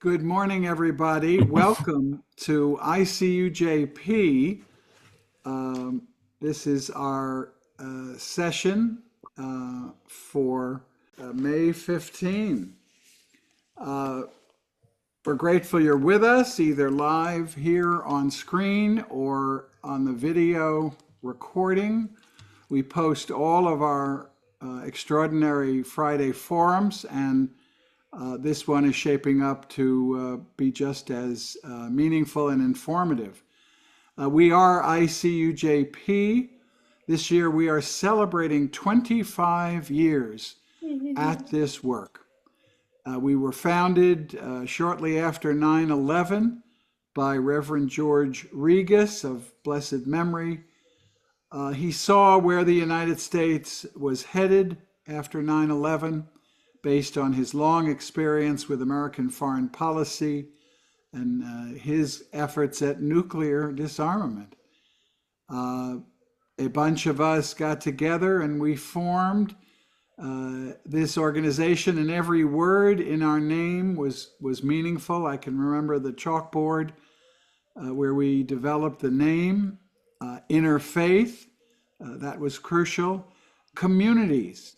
Good morning, everybody. Welcome to ICUJP. This is our session for May 15. We're grateful you're with us, either live here on screen or on the video recording. We post all of our extraordinary Friday forums, and this one is shaping up to be just as meaningful and informative. We are ICUJP. This year we are celebrating 25 years at this work. We were founded shortly after 9/11 by Reverend George Regas of blessed memory. He saw where the United States was headed after 9/11 based on his long experience with American foreign policy and his efforts at nuclear disarmament. A bunch of us got together and we formed this organization, and every word in our name was meaningful. I can remember the chalkboard where we developed the name. Interfaith, that was crucial. Communities,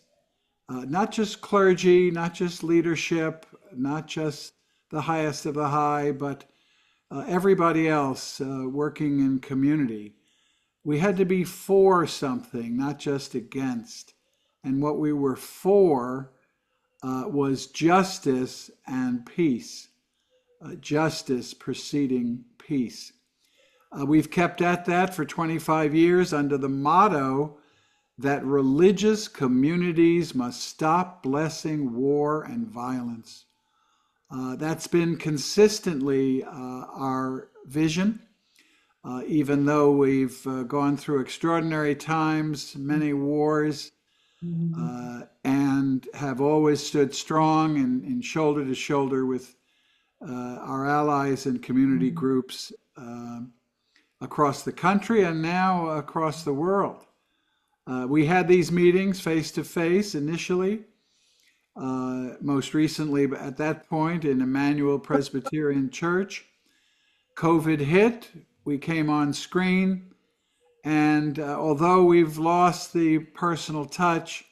not just clergy, not just leadership, not just the highest of the high, but everybody else working in community. We had to be for something, not just against. And what we were for was justice and peace, justice preceding peace. We've kept at that for 25 years under the motto that religious communities must stop blessing war and violence. That's been consistently our vision, even though we've gone through extraordinary times, many wars, and have always stood strong and shoulder to shoulder with our allies and community groups across the country and now across the world. We had these meetings face to face initially, most recently at that point in Emmanuel Presbyterian Church. COVID hit, we came on screen, and although we've lost the personal touch,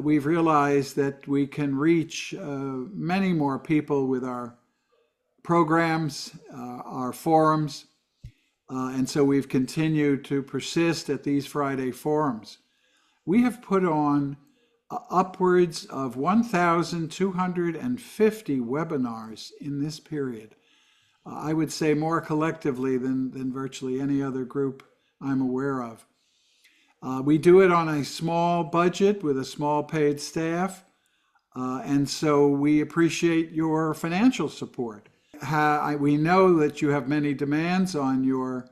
we've realized that we can reach many more people with our programs, our forums, and so we've continued to persist at these Friday forums. We have put on upwards of 1,250 webinars in this period. I would say more collectively than virtually any other group I'm aware of. We do it on a small budget with a small paid staff, and so we appreciate your financial support. We know that you have many demands on your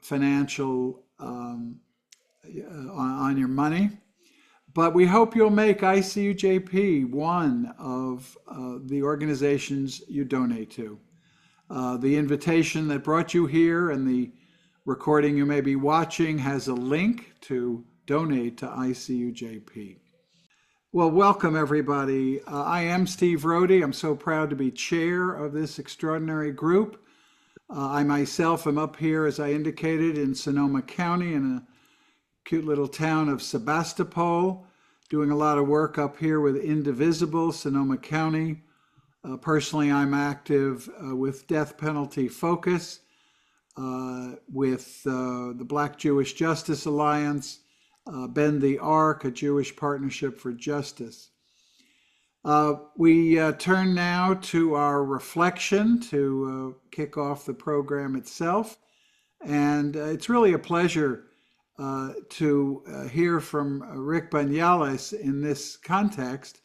financial, on your money, but we hope you'll make ICUJP one of the organizations you donate to. The invitation that brought you here and the recording you may be watching has a link to donate to ICUJP. Well, welcome everybody. I am Steve Rohde. I'm so proud to be chair of this extraordinary group. I myself am up here, as I indicated, in Sonoma County in a cute little town of Sebastopol, doing a lot of work up here with Indivisible, Sonoma County. Personally, I'm active with Death Penalty Focus, with the Black Jewish Justice Alliance, Bend the Arc, a Jewish Partnership for Justice. We turn now to our reflection to kick off the program itself. And it's really a pleasure to hear from Rick Banyalis in this context,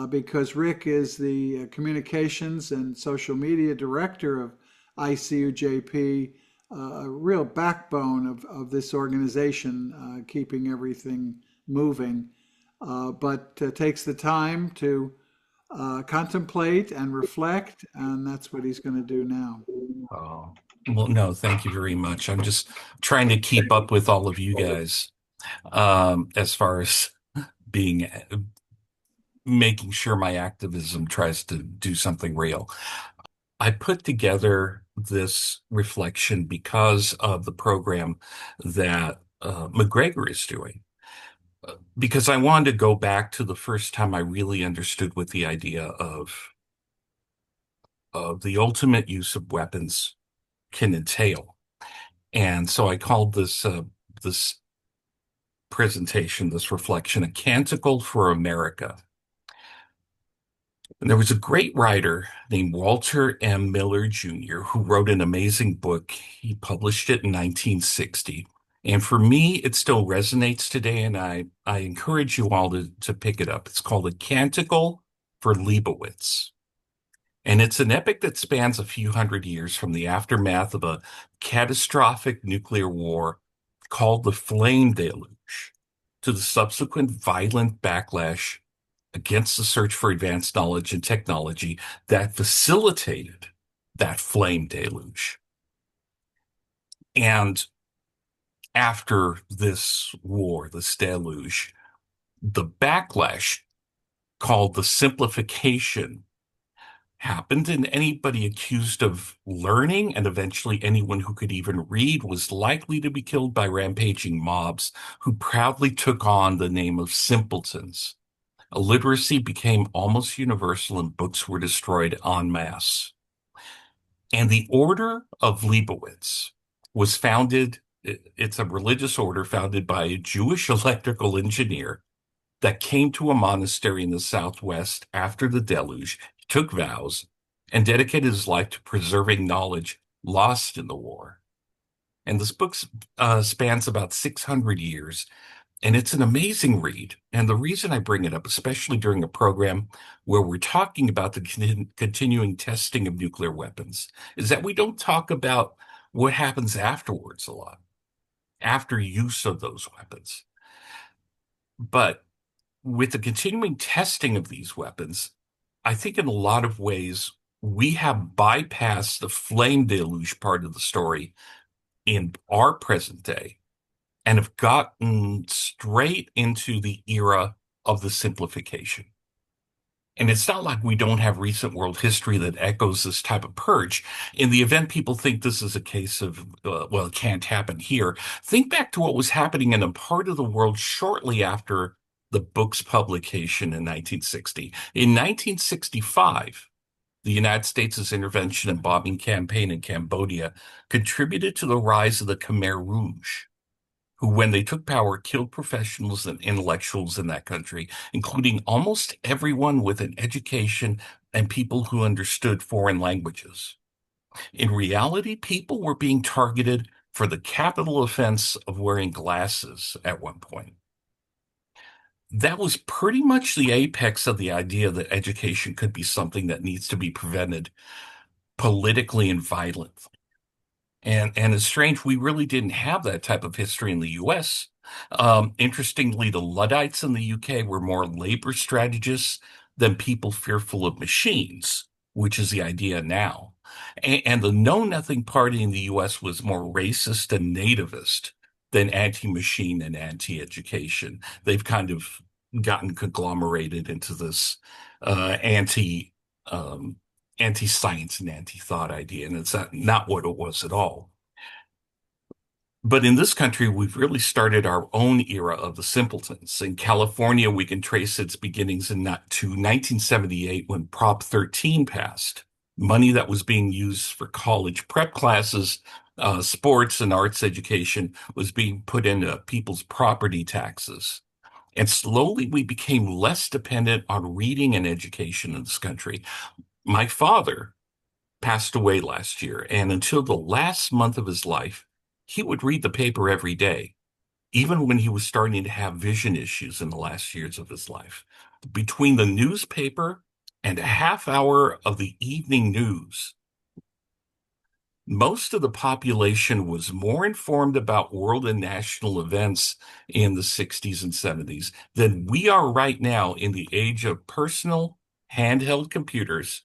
because Rick is the communications and social media director of ICUJP, a real backbone of this organization, keeping everything moving, but takes the time to contemplate and reflect, and that's what he's going to do now. Oh, well, no, thank you very much. I'm just trying to keep up with all of you guys as far as being making sure my activism tries to do something real. I put together this reflection because of the program that MacGregor is doing. Because I wanted to go back to the first time I really understood what the idea of the ultimate use of weapons can entail. And so I called this presentation, this reflection, a canticle for America. And there was a great writer named Walter M. Miller Jr. who wrote an amazing book. He published it in 1960. And for me, it still resonates today, and I encourage you all to pick it up. It's called A Canticle for Leibowitz. And it's an epic that spans a few hundred years from the aftermath of a catastrophic nuclear war called the Flame Deluge to the subsequent violent backlash against the search for advanced knowledge and technology that facilitated that flame deluge. And after this war, this deluge, the backlash called the simplification happened, and anybody accused of learning and eventually anyone who could even read was likely to be killed by rampaging mobs who proudly took on the name of simpletons. Illiteracy became almost universal and books were destroyed en masse. And the Order of Leibowitz was founded, it's a religious order founded by a Jewish electrical engineer that came to a monastery in the Southwest after the deluge, took vows, and dedicated his life to preserving knowledge lost in the war. And this book spans about 600 years, and it's an amazing read. And the reason I bring it up, especially during a program where we're talking about the continuing testing of nuclear weapons, is that we don't talk about what happens afterwards a lot, after use of those weapons. But with the continuing testing of these weapons, I think in a lot of ways, we have bypassed the flame deluge part of the story in our present day and have gotten straight into the era of the simplification. And it's not like we don't have recent world history that echoes this type of purge. In the event people think this is a case of, well, it can't happen here, think back to what was happening in a part of the world shortly after the book's publication in 1960. In 1965, the United States' intervention and bombing campaign in Cambodia contributed to the rise of the Khmer Rouge, who, when they took power, killed professionals and intellectuals in that country, including almost everyone with an education and people who understood foreign languages. In reality, people were being targeted for the capital offense of wearing glasses at one point. That was pretty much the apex of the idea that education could be something that needs to be prevented politically and violently. And it's strange, we really didn't have that type of history in the US. Interestingly, the Luddites in the UK were more labor strategists than people fearful of machines, which is the idea now. And the Know Nothing Party in the US was more racist and nativist than anti-machine and anti-education. They've kind of gotten conglomerated into this anti anti-science and anti-thought idea, and it's not what it was at all. But in this country, we've really started our own era of the simpletons. In California, we can trace its beginnings to 1978 when Prop 13 passed. Money that was being used for college prep classes, sports and arts education was being put into people's property taxes. And slowly we became less dependent on reading and education in this country. My father passed away last year, and until the last month of his life, he would read the paper every day, even when he was starting to have vision issues in the last years of his life. Between the newspaper and a half hour of the evening news, most of the population was more informed about world and national events in the 60s and 70s than we are right now in the age of personal handheld computers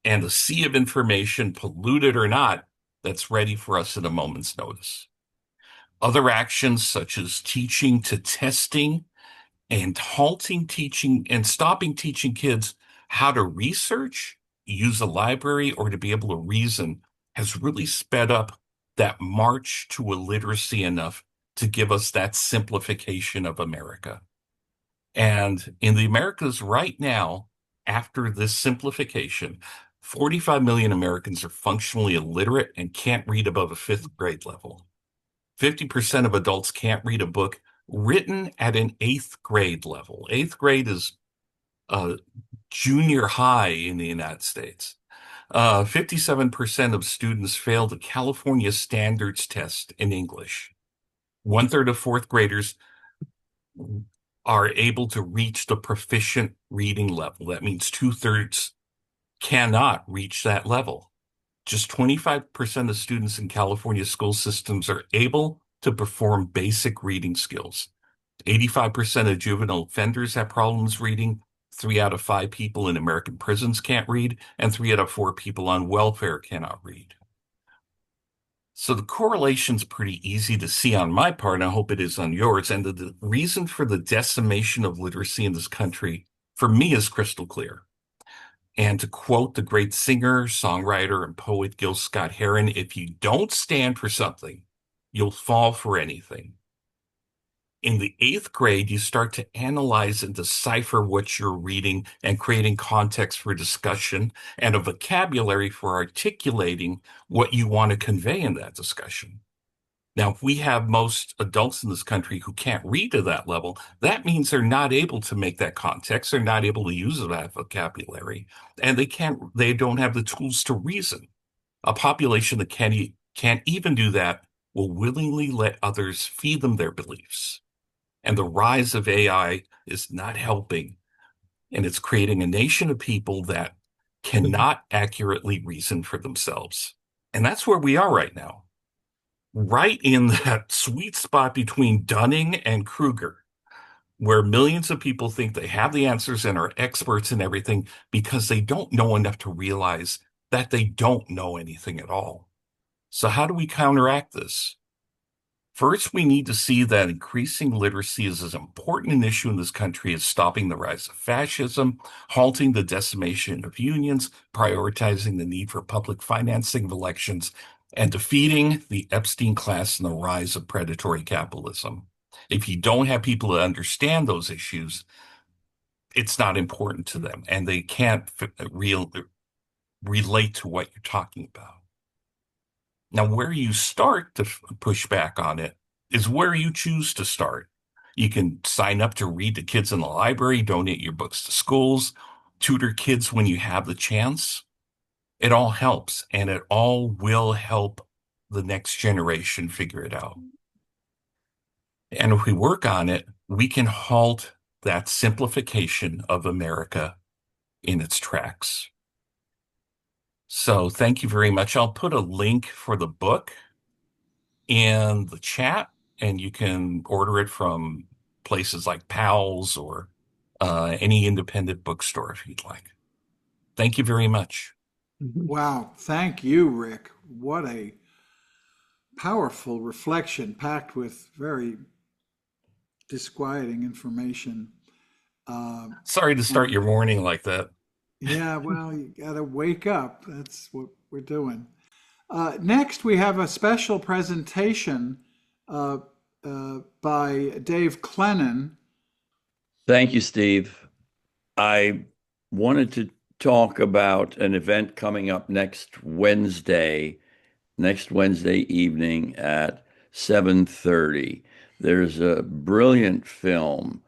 and a sea of information, polluted or not, that's ready for us at a moment's notice. Other actions, such as teaching to testing And halting teaching and stopping teaching kids how to research, use a library, or to be able to reason has really sped up that march to illiteracy enough to give us that simplification of America. And in the Americas right now, after this simplification, 45 million Americans are functionally illiterate and can't read above a fifth grade level. 50% of adults can't read a book written at an eighth grade level. Eighth grade is junior high in the United States. 57% of students failed the California standards test in English. One third of fourth graders are able to reach the proficient reading level. That means two-thirds cannot reach that level. Just 25% of students in California school systems are able to perform basic reading skills. 85% of juvenile offenders have problems reading. 3 out of 5 people in American prisons can't read, and 3 out of 4 people on welfare cannot read. So the correlation's pretty easy to see on my part, and I hope it is on yours. And the reason for the decimation of literacy in this country, for me, is crystal clear. And to quote the great singer, songwriter, and poet Gil Scott-Heron, if you don't stand for something, you'll fall for anything. In the eighth grade, you start to analyze and decipher what you're reading and creating context for discussion and a vocabulary for articulating what you want to convey in that discussion. Now, if we have most adults in this country who can't read to that level, that means they're not able to make that context. They're not able to use that vocabulary, and they don't have the tools to reason. A population that can't even do that will willingly let others feed them their beliefs. And the rise of AI is not helping, and it's creating a nation of people that cannot accurately reason for themselves. And that's where we are right now, right in that sweet spot between Dunning and Kruger, where millions of people think they have the answers and are experts in everything because they don't know enough to realize that they don't know anything at all. So how do we counteract this? First, we need to see that increasing literacy is as important an issue in this country as stopping the rise of fascism, halting the decimation of unions, prioritizing the need for public financing of elections, and defeating the Epstein class and the rise of predatory capitalism. If you don't have people that understand those issues, it's not important to them, and they can't relate to what you're talking about. Now, where you start to push back on it is where you choose to start. You can sign up to read to kids in the library, donate your books to schools, tutor kids when you have the chance. It all helps, and it all will help the next generation figure it out. And if we work on it, we can halt that simplification of America in its tracks. So thank you very much. I'll put a link for the book in the chat, and you can order it from places like Powell's or any independent bookstore if you'd like. Thank you very much. Wow. Thank you, Rick. What a powerful reflection packed with very disquieting information. Sorry to start And your morning like that. yeah, well, you got to wake up. That's what we're doing. Next, we have a special presentation uh, by Dave Clennon. Thank you, Steve. I wanted to talk about an event coming up next Wednesday evening at 7:30. There's a brilliant film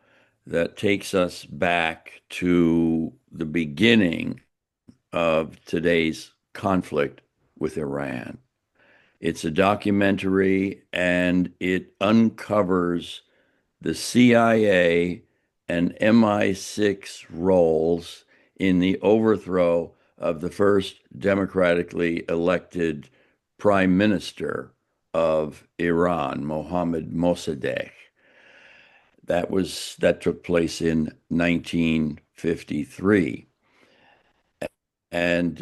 that takes us back to the beginning of today's conflict with Iran. It's a documentary and it uncovers the CIA and MI6 roles in the overthrow of the first democratically elected prime minister of Iran, Mohammad Mossadegh. That took place in 1953. And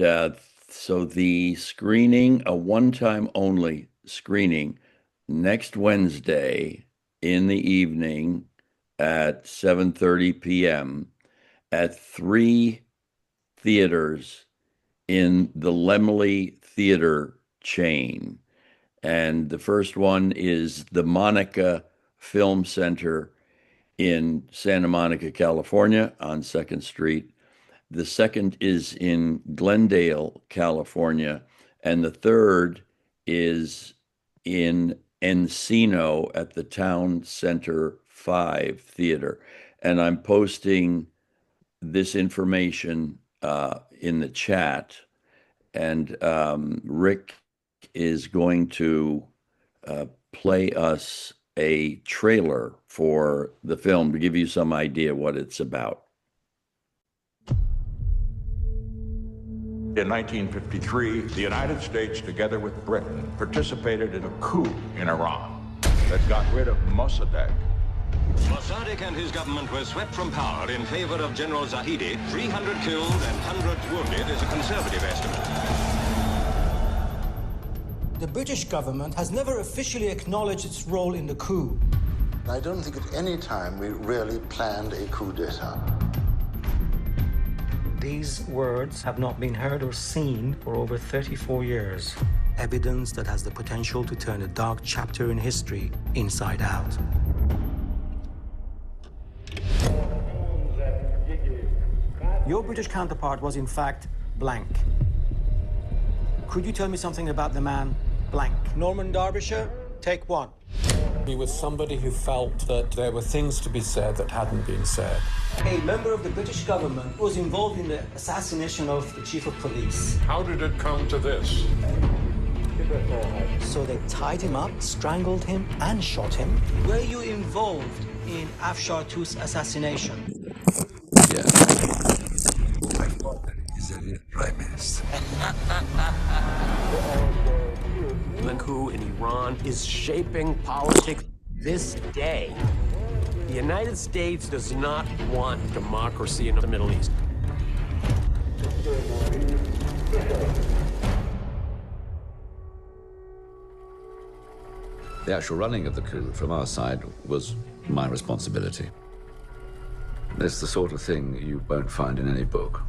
so the screening, a one-time only screening, next Wednesday in the evening at 7:30 p.m. at 3 theaters in the Laemmle Theater chain. And the first one is the Monica Film Center in Santa Monica, California, on 2nd Street. The second is in Glendale, California. And the third is in Encino at the Town Center 5 Theater. And I'm posting this information in the chat. And Rick is going to play us a trailer for the film to give you some idea what it's about. In 1953, the United States, together with Britain, participated in a coup in Iran that got rid of Mossadegh. Mossadegh and his government were swept from power in favor of General Zahedi. 300 killed and hundreds wounded is a conservative estimate. The British government has never officially acknowledged its role in the coup. I don't think at any time we really planned a coup d'etat. These words have not been heard or seen for over 34 years. Evidence that has the potential to turn a dark chapter in history inside out. Your British counterpart was in fact blank. Could you tell me something about the man blank? Norman Derbyshire, take one. He was somebody who felt that there were things to be said that hadn't been said. A member of the British government was involved in the assassination of the chief of police. How did it come to this? So they tied him up, strangled him, and shot him. Were you involved in Afshar II's assassination? My father is a real prime minister. The coup in Iran is shaping politics this day. The United States does not want democracy in the Middle East. The actual running of the coup from our side was my responsibility. It's the sort of thing you won't find in any book.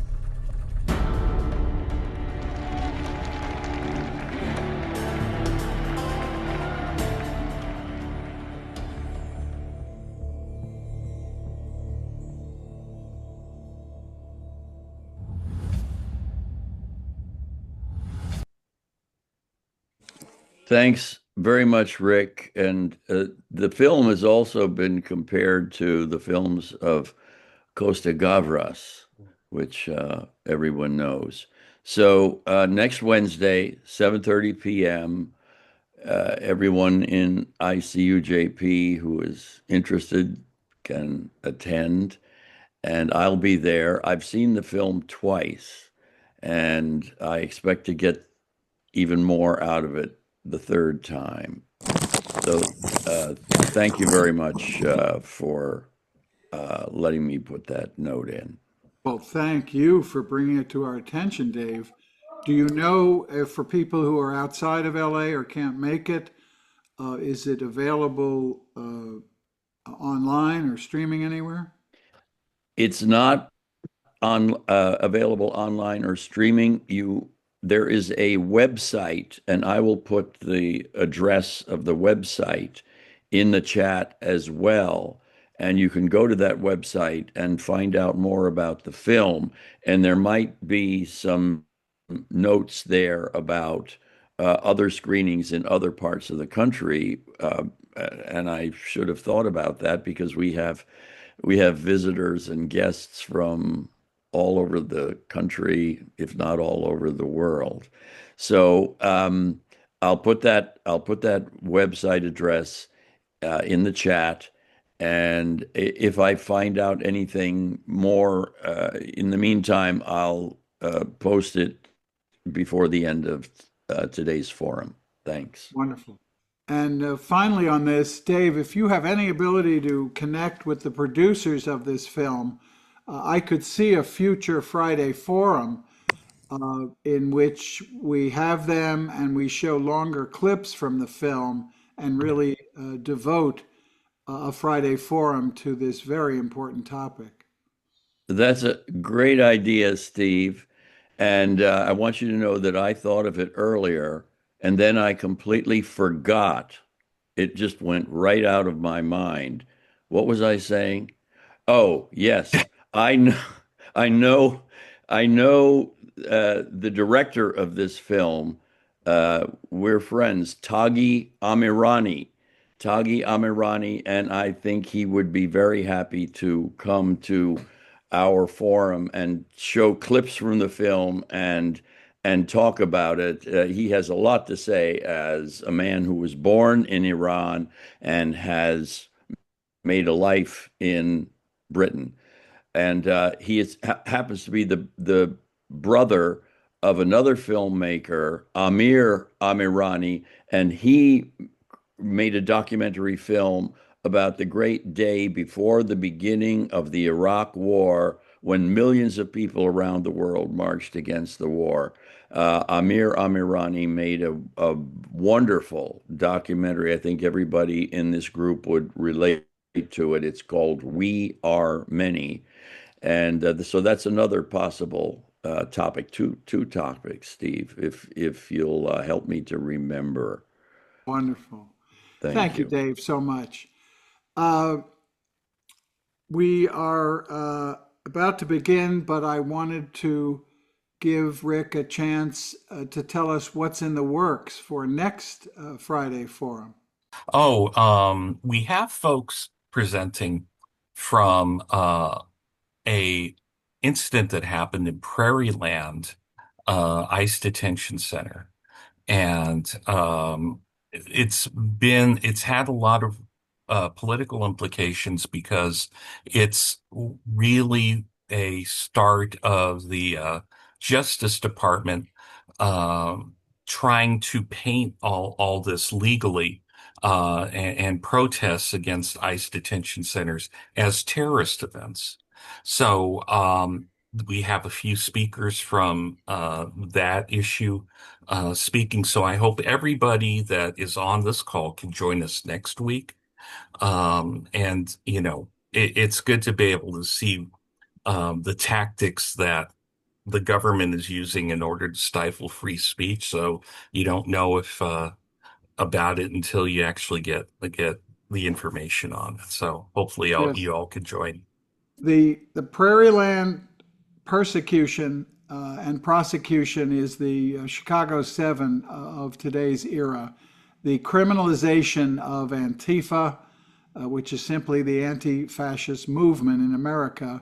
Thanks very much, Rick. And the film has also been compared to the films of Costa Gavras, which everyone knows. So next Wednesday, 7:30 p.m., everyone in ICUJP who is interested can attend, and I'll be there. I've seen the film twice, and I expect to get even more out of it the third time. So thank you very much for letting me put that note in. Well, thank you for bringing it to our attention, Dave. Do you know if for people who are outside of LA or can't make it, is it available online or streaming anywhere? It's not available online or streaming. There is a website, and I will put the address of the website in the chat as well. And you can go to that website and find out more about the film. And there might be some notes there about other screenings in other parts of the country. And I should have thought about that because we have visitors and guests from all over the country, if not all over the world. So I'll put that website address in the chat. And if I find out anything more in the meantime, I'll post it before the end of today's forum. Thanks. Wonderful. And finally on this, Dave, if you have any ability to connect with the producers of this film, I could see a future Friday forum in which we have them and we show longer clips from the film and really devote a Friday forum to this very important topic. That's a great idea, Steve. And I want you to know that I thought of it earlier, and then I completely forgot. It just went right out of my mind. What was I saying? Oh, yes. I know, I know, I know the director of this film. We're friends, Taghi Amirani. Taghi Amirani, and I think he would be very happy to come to our forum and show clips from the film and talk about it. He has a lot to say as a man who was born in Iran and has made a life in Britain. And happens to be the brother of another filmmaker, Amir Amirani, and he made a documentary film about the great day before the beginning of the Iraq War, when millions of people around the world marched against the war. Amir Amirani made a wonderful documentary. I think everybody in this group would relate to it. It's called We Are Many. And so that's another possible topic, two topics, Steve, if you'll help me to remember. Wonderful. Thank you, Dave, so much. We are about to begin, but I wanted to give Rick a chance to tell us what's in the works for next Friday forum. We have folks presenting from a incident that happened in Prairie Land ICE detention center. And it's had a lot of political implications because it's really a start of the Justice Department trying to paint all this legally and protests against ICE detention centers as terrorist events. So we have a few speakers from that issue speaking. So I hope everybody that is on this call can join us next week. And, it's good to be able to see the tactics that the government is using in order to stifle free speech. So you don't know if about it until you actually get the information on it. So hopefully you all can join. The Prairie Land persecution and prosecution is the Chicago 7 of today's era. The criminalization of Antifa, which is simply the anti-fascist movement in America,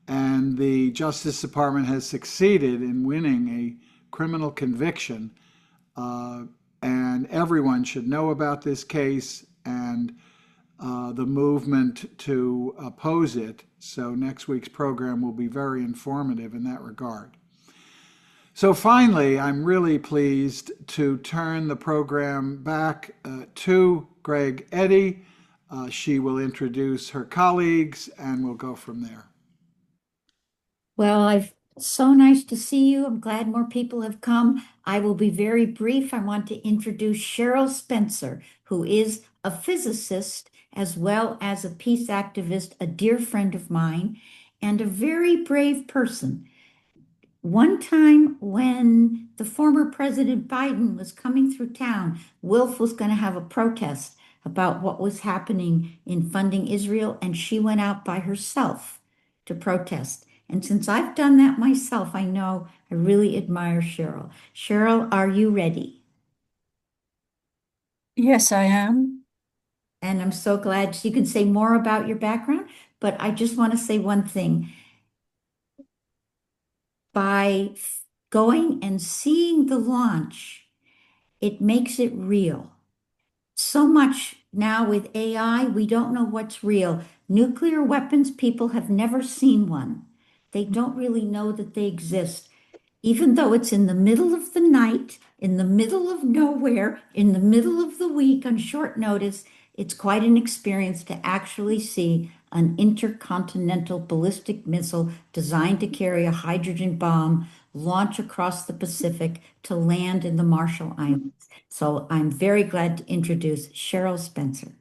and the Justice Department has succeeded in winning a criminal conviction. And everyone should know about this case and the movement to oppose it. So next week's program will be very informative in that regard. So finally, I'm really pleased to turn the program back to Greg Eddy. She will introduce her colleagues and we'll go from there. Well, so nice to see you. I'm glad more people have come. I will be very brief. I want to introduce Cherrill Spencer, who is a physicist as well as a peace activist, a dear friend of mine, and a very brave person. One time when the former President Biden was coming through town, WILPF was going to have a protest about what was happening in funding Israel, and she went out by herself to protest. And since I've done that myself, I know I really admire Cherrill. Cherrill, are you ready? Yes, I am. And I'm so glad you can say more about your background, but I just want to say one thing. By going and seeing the launch, it makes it real. So much now with AI, we don't know what's real. Nuclear weapons, people have never seen one. They don't really know that they exist. Even though it's in the middle of the night, in the middle of nowhere, in the middle of the week on short notice, it's quite an experience to actually see an intercontinental ballistic missile designed to carry a hydrogen bomb launch across the Pacific to land in the Marshall Islands. So I'm very glad to introduce Cherrill Spencer.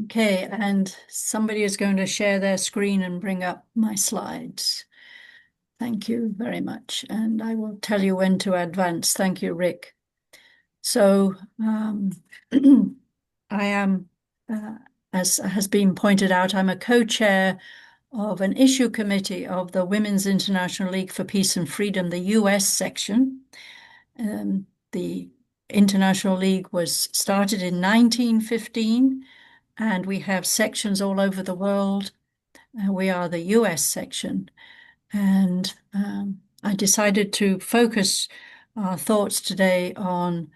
Okay, and somebody is going to share their screen and bring up my slides. Thank you very much. And I will tell you when to advance. Thank you, Rick. So I am, as has been pointed out, I'm a co-chair of an issue committee of the Women's International League for Peace and Freedom, the US section. The International League was started in 1915, and we have sections all over the world. We are the US section. And I decided to focus our thoughts today on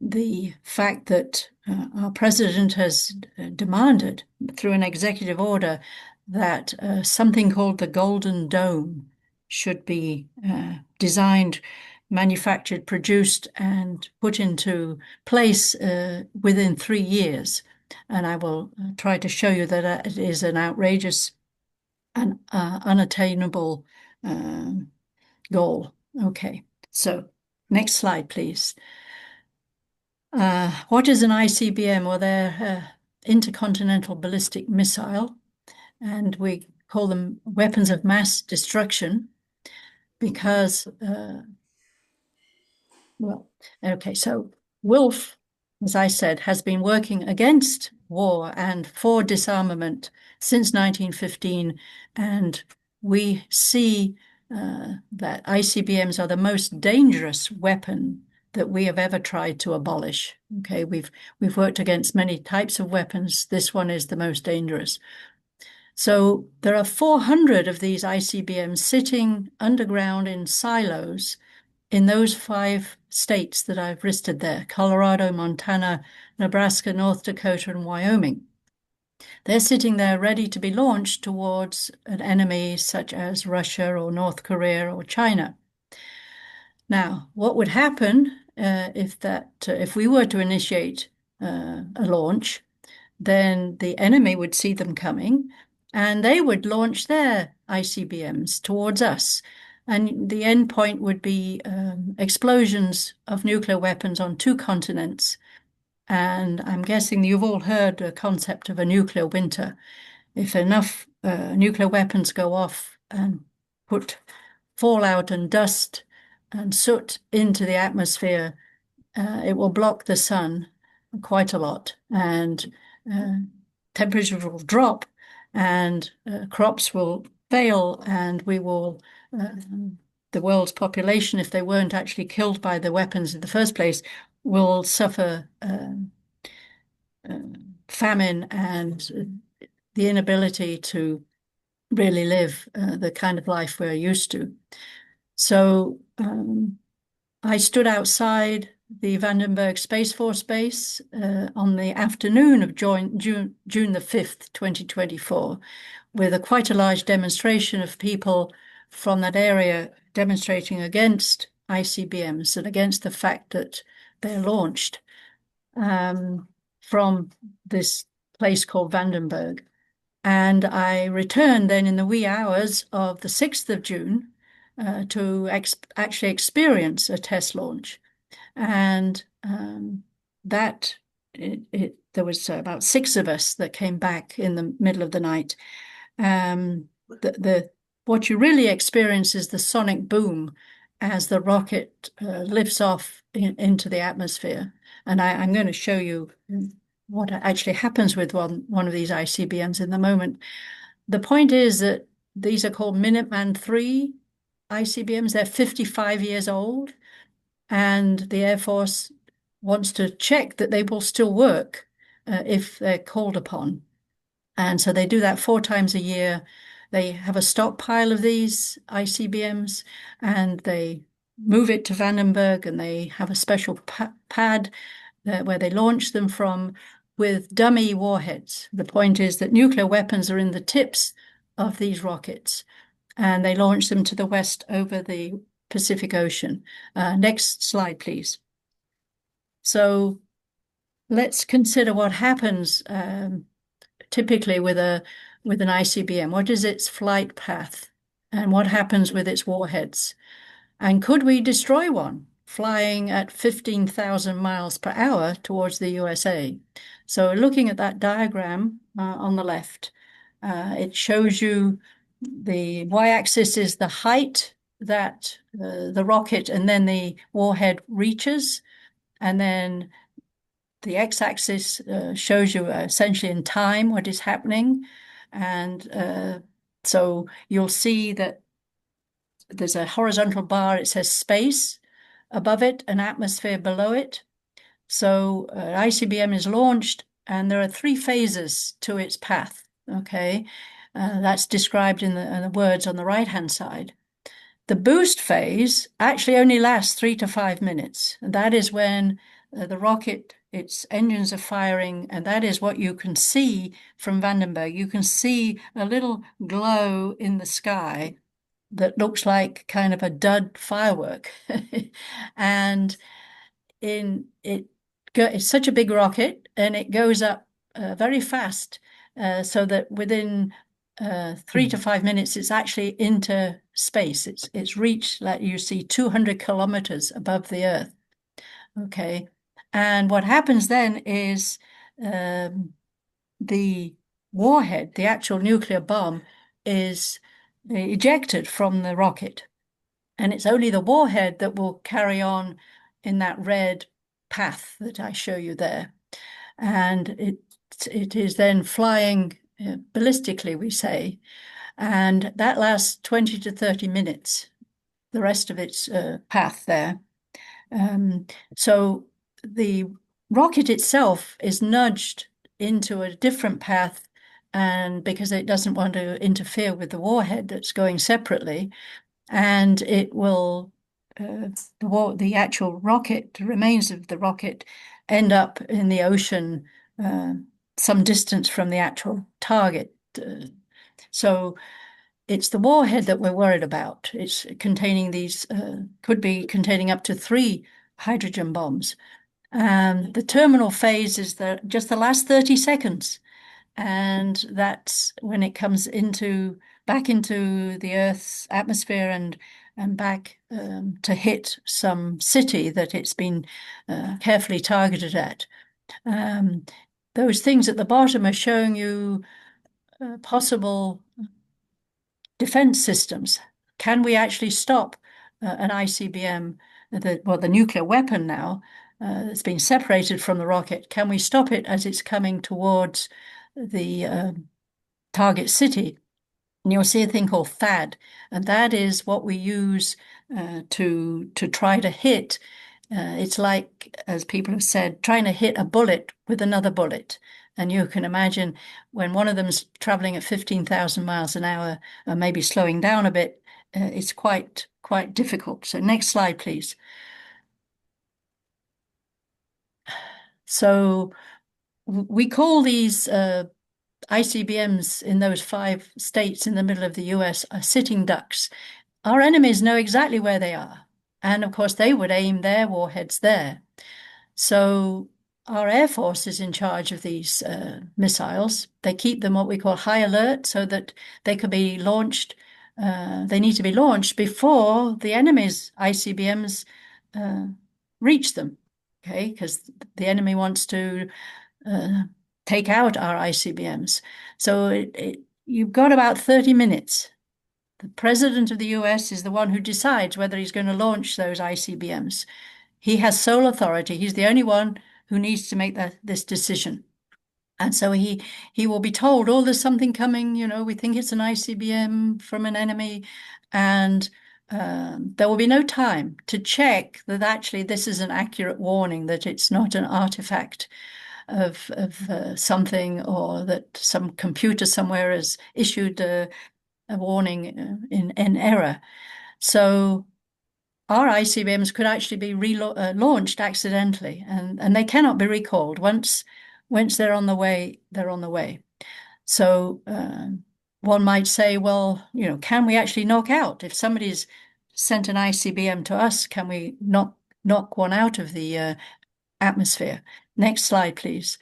the fact that our president has demanded through an executive order that something called the Golden Dome should be designed, manufactured, produced, and put into place within 3 years. And I will try to show you that it is an outrageous and unattainable goal. Okay, so next slide, please. What is an ICBM? Well, they're intercontinental ballistic missile, and we call them weapons of mass destruction because, well, okay, so WILPF, as I said, has been working against war and for disarmament since 1915, and we see that ICBMs are the most dangerous weapon that we have ever tried to abolish. Okay, we've worked against many types of weapons. This one is the most dangerous. So there are 400 of these ICBMs sitting underground in silos in those 5 states that I've listed there: Colorado, Montana, Nebraska, North Dakota, and Wyoming. They're sitting there ready to be launched towards an enemy such as Russia or North Korea or China. Now, what would happen if we were to initiate a launch? Then the enemy would see them coming, and they would launch their ICBMs towards us. And the end point would be explosions of nuclear weapons on 2 continents. And I'm guessing you've all heard the concept of a nuclear winter. If enough nuclear weapons go off and put fallout and dust and soot into the atmosphere, it will block the sun quite a lot, and temperatures will drop, and crops will fail, and we will, the world's population, if they weren't actually killed by the weapons in the first place, will suffer famine and the inability to really live the kind of life we're used to. So I stood outside the Vandenberg Space Force Base on the afternoon of June the 5th, 2024, with quite a large demonstration of people from that area demonstrating against ICBMs and against the fact that they're launched from this place called Vandenberg. And I returned then in the wee hours of the 6th of June to actually experience a test launch. And there was about 6 of us that came back in the middle of the night. What you really experience is the sonic boom as the rocket lifts off into the atmosphere. And I'm going to show you what actually happens with one of these ICBMs in a moment. The point is that these are called Minuteman III ICBMs. They're 55 years old, and the Air Force wants to check that they will still work if they're called upon. And so they do that 4 times a year. They have a stockpile of these ICBMs, and they move it to Vandenberg, and they have a special pad where they launch them from with dummy warheads. The point is that nuclear weapons are in the tips of these rockets, and they launch them to the west over the Pacific Ocean. Next slide, please. So let's consider what happens typically with an ICBM. What is its flight path, and what happens with its warheads? And could we destroy one flying at 15,000 miles per hour towards the USA? So looking at that diagram on the left, it shows you the y-axis is the height that the rocket and then the warhead reaches, and then the x-axis shows you essentially in time what is happening. And so you'll see that there's a horizontal bar, it says space above it, an atmosphere below it. So ICBM is launched, and there are 3 phases to its path, okay? That's described in the words on the right-hand side. The boost phase actually only lasts 3 to 5 minutes. And that is when the rocket, its engines are firing, and that is what you can see from Vandenberg. You can see a little glow in the sky that looks like kind of a dud firework. And it's such a big rocket, and it goes up very fast, so that within 3 to 5 minutes, it's actually into space. It's reached, like you see, 200 kilometers above the Earth. Okay, and what happens then is the warhead, the actual nuclear bomb, is ejected from the rocket, and it's only the warhead that will carry on in that red path that I show you there, and it is then flying ballistically, we say, and that lasts 20 to 30 minutes, the rest of its path there. So the rocket itself is nudged into a different path, and because it doesn't want to interfere with the warhead that's going separately, and it will, the actual rocket, the remains of the rocket, end up in the ocean some distance from the actual target. So it's the warhead that we're worried about. It's containing these, could be containing up to 3 hydrogen bombs. The terminal phase is just the last 30 seconds. And that's when it comes back into the Earth's atmosphere and back to hit some city that it's been carefully targeted at. Those things at the bottom are showing you possible defense systems. Can we actually stop an ICBM, the nuclear weapon now, that's been separated from the rocket? Can we stop it as it's coming towards the target city? And you'll see a thing called THAAD, and that is what we use to try to hit. It's like, as people have said, trying to hit a bullet with another bullet. And you can imagine when one of them's traveling at 15,000 miles an hour, maybe slowing down a bit, it's quite difficult. So next slide, please. So we call these ICBMs in those 5 states in the middle of the US are sitting ducks. Our enemies know exactly where they are. And of course, they would aim their warheads there. So our Air Force is in charge of these missiles. They keep them what we call high alert so that they could be launched. They need to be launched before the enemy's ICBMs reach them, okay? Because the enemy wants to take out our ICBMs. So you've got about 30 minutes. The president of the US is the one who decides whether he's going to launch those ICBMs. He has sole authority. He's the only one who needs to make this decision. And so he will be told, oh, there's something coming, we think it's an ICBM from an enemy. And there will be no time to check that actually this is an accurate warning, that it's not an artifact of something, or that some computer somewhere has issued a warning in error. So our ICBMs could actually be launched accidentally, and they cannot be recalled. Once they're on the way, they're on the way. So one might say, well, can we actually knock out? If somebody's sent an ICBM to us, can we knock one out of the atmosphere? Next slide, please.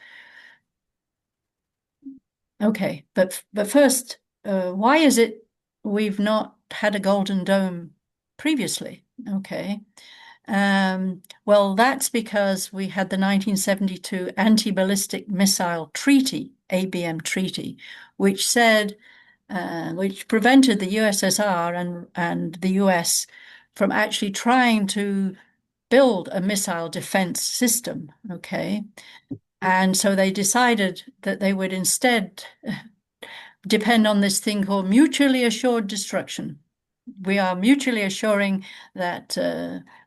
Okay, but first, why is it we've not had a Golden Dome previously? Okay, Well, that's because we had the 1972 Anti-Ballistic Missile Treaty, ABM Treaty, which said, which prevented the USSR and the US from actually trying to build a missile defense system, okay? And so they decided that they would instead depend on this thing called mutually assured destruction. We are mutually assuring that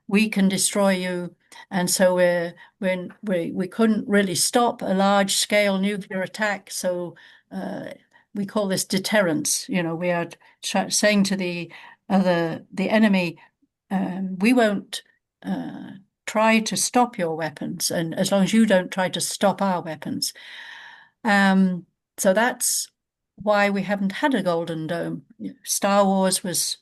we can destroy you, and so we couldn't really stop a large-scale nuclear attack. So we call this deterrence. You know, we are saying to the enemy, we won't try to stop your weapons, and as long as you don't try to stop our weapons. So that's why we haven't had a Golden Dome. Star Wars was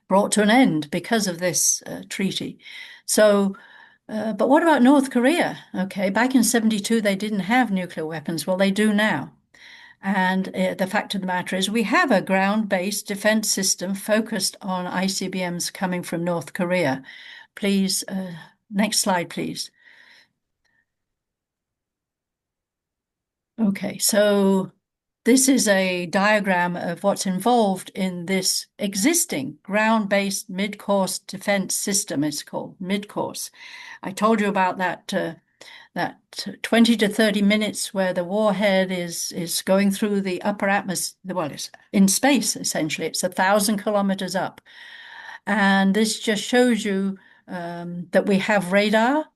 brought to an end because of this treaty. So, but what about North Korea? Okay, back in 72, they didn't have nuclear weapons. Well, they do now. And the fact of the matter is we have a ground-based defense system focused on ICBMs coming from North Korea. Please, next slide, please. Okay, so this is a diagram of what's involved in this existing ground-based mid-course defense system. It's called mid-course. I told you about that 20 to 30 minutes where the warhead is going through the upper atmosphere. Well, it's in space, essentially. It's 1,000 kilometers up. And this just shows you that we have radar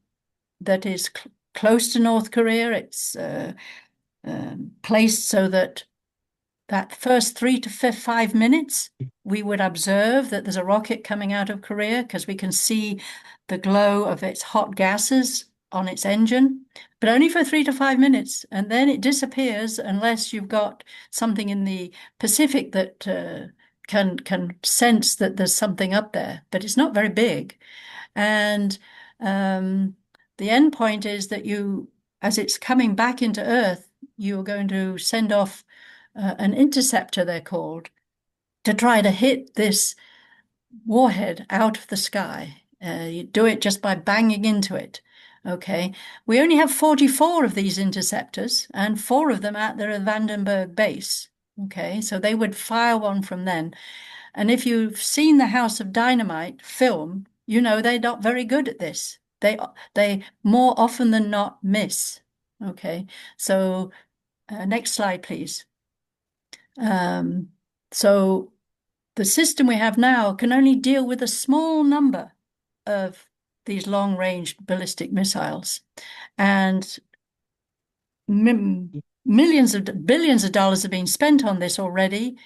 that is close to North Korea. It's placed so that first 3 to 5 minutes, we would observe that there's a rocket coming out of Korea because we can see the glow of its hot gases on its engine, but only for 3 to 5 minutes. And then it disappears unless you've got something in the Pacific that can sense that there's something up there, but it's not very big. And the end point is that as it's coming back into Earth, you're going to send off an interceptor, they're called, to try to hit this warhead out of the sky. You do it just by banging into it. Okay, we only have 44 of these interceptors, and 4 of them at the Vandenberg base. Okay, so they would fire one from then. And if you've seen the House of Dynamite film, you know they're not very good at this. They more often than not miss. Okay, so next slide, please. So the system we have now can only deal with a small number of these long-range ballistic missiles, and billions of dollars have been spent on this already,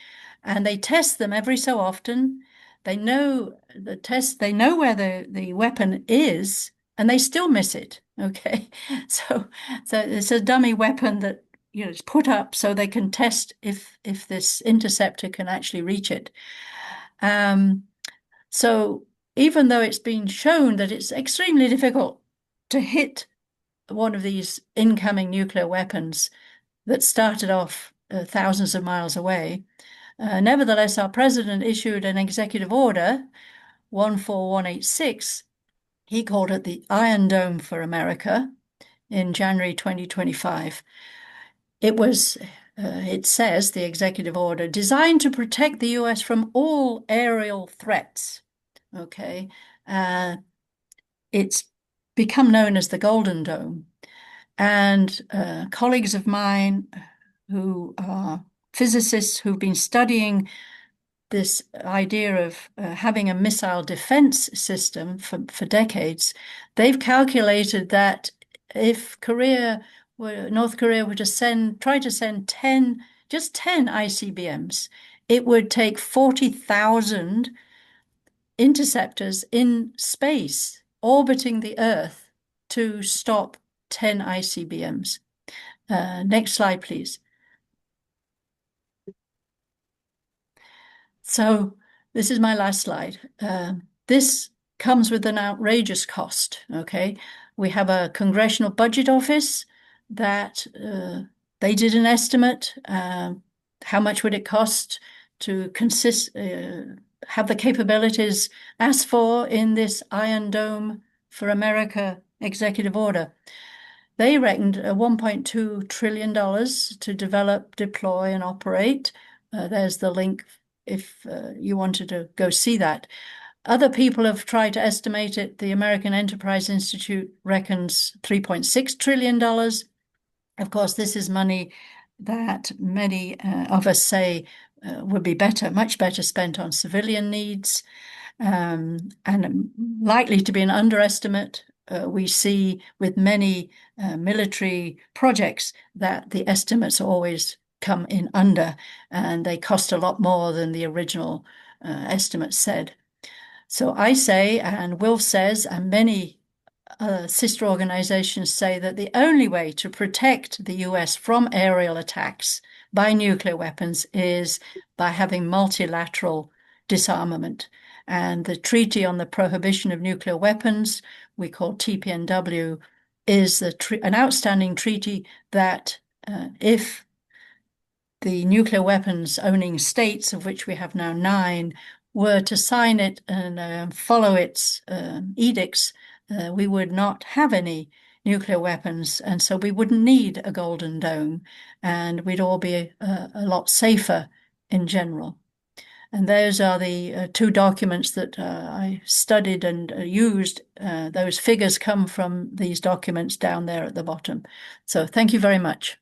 and they test them every so often. They know where the weapon is, and they still miss it. Okay, so it's a dummy weapon that is put up so they can test if this interceptor can actually reach it. So even though it's been shown that it's extremely difficult to hit one of these incoming nuclear weapons that started off thousands of miles away, nevertheless, our president issued an executive order, 14186. He called it the Iron Dome for America in January 2025. It says, the executive order, designed to protect the US from all aerial threats. Okay, it's become known as the Golden Dome. And colleagues of mine who are physicists who've been studying this idea of having a missile defense system for decades, they've calculated that if North Korea were to try to send 10 ICBMs, it would take 40,000 interceptors in space orbiting the Earth to stop 10 ICBMs. Next slide, please. So this is my last slide. This comes with an outrageous cost, okay? We have a Congressional Budget Office that they did an estimate. How much would it cost to have the capabilities asked for in this Iron Dome for America executive order. They reckoned $1.2 trillion to develop, deploy, and operate. There's the link if you wanted to go see that. Other people have tried to estimate it. The American Enterprise Institute reckons $3.6 trillion. Of course, this is money that many of us say would be much better spent on civilian needs, and likely to be an underestimate. We see with many military projects that the estimates always come in under, and they cost a lot more than the original estimates said. So I say, and WILPF says, and many sister organizations say that the only way to protect the US from aerial attacks by nuclear weapons is by having multilateral disarmament. And the Treaty on the Prohibition of Nuclear Weapons, we call TPNW, is an outstanding treaty that if the nuclear weapons owning states, of which we have now 9, were to sign it and follow its edicts, we would not have any nuclear weapons, and so we wouldn't need a Golden Dome, and we'd all be a lot safer in general. And those are the 2 documents that I studied and used. Those figures come from these documents down there at the bottom. So thank you very much.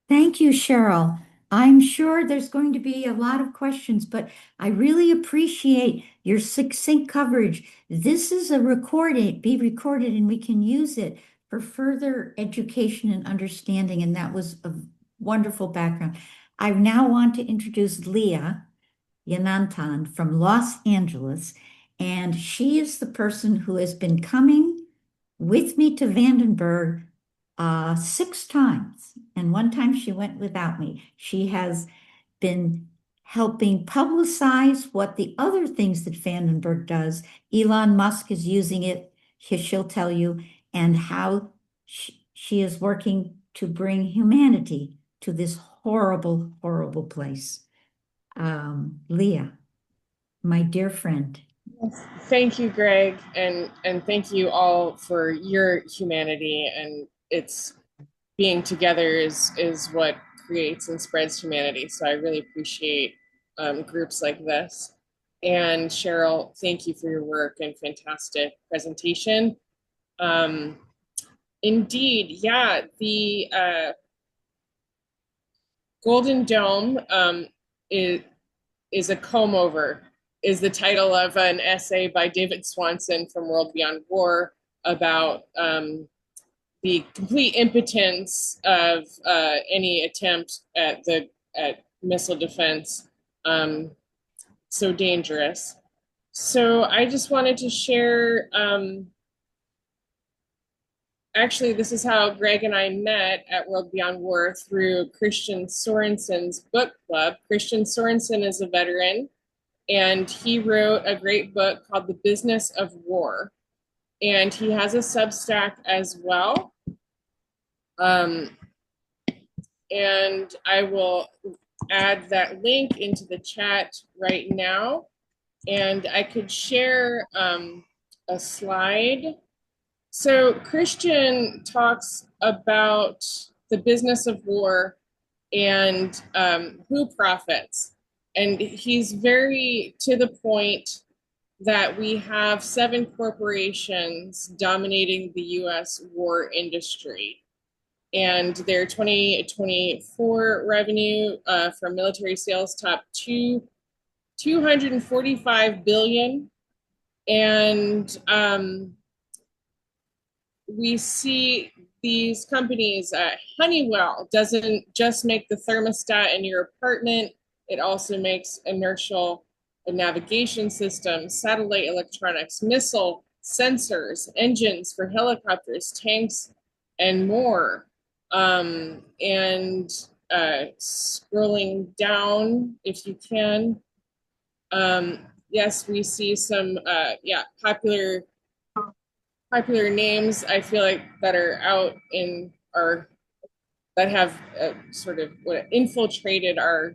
Thank you, Cherrill. I'm sure there's going to be a lot of questions, but I really appreciate your succinct coverage. This is be recorded, and we can use it for further education and understanding, and that was a wonderful background. I now want to introduce Leah Yananton from Los Angeles, and she is the person who has been coming with me to Vandenberg 6 times, and one time she went without me. She has been helping publicize what the other things that Vandenberg does. Elon Musk is using it, she'll tell you, and how she is working to bring humanity to this horrible, horrible place. Leah, my dear friend. Thank you, Greg, and thank you all for your humanity, and it's being together is what creates and spreads humanity. So I really appreciate groups like this. And Cherrill, thank you for your work and fantastic presentation. Indeed, yeah, the Golden Dome is a comb over, is the title of an essay by David Swanson from World Beyond War about the complete impotence of any attempt at missile defense, so dangerous. So I just wanted to share, actually, this is how Greg and I met at World Beyond War, through Christian Sorensen's book club. Christian Sorensen is a veteran, and he wrote a great book called The Business of War. And he has a Substack as well. And I will add that link into the chat right now. And I could share a slide. So Christian talks about the business of war and who profits. And he's very to the point that we have 7 corporations dominating the US war industry. And their 2024 revenue from military sales topped $245 billion. And we see these companies, Honeywell doesn't just make the thermostat in your apartment, it also makes inertial navigation systems, satellite electronics, missile sensors, engines for helicopters, tanks, and more. And scrolling down, if you can, yes, we see some popular names, I feel like, that are out in that have sort of infiltrated our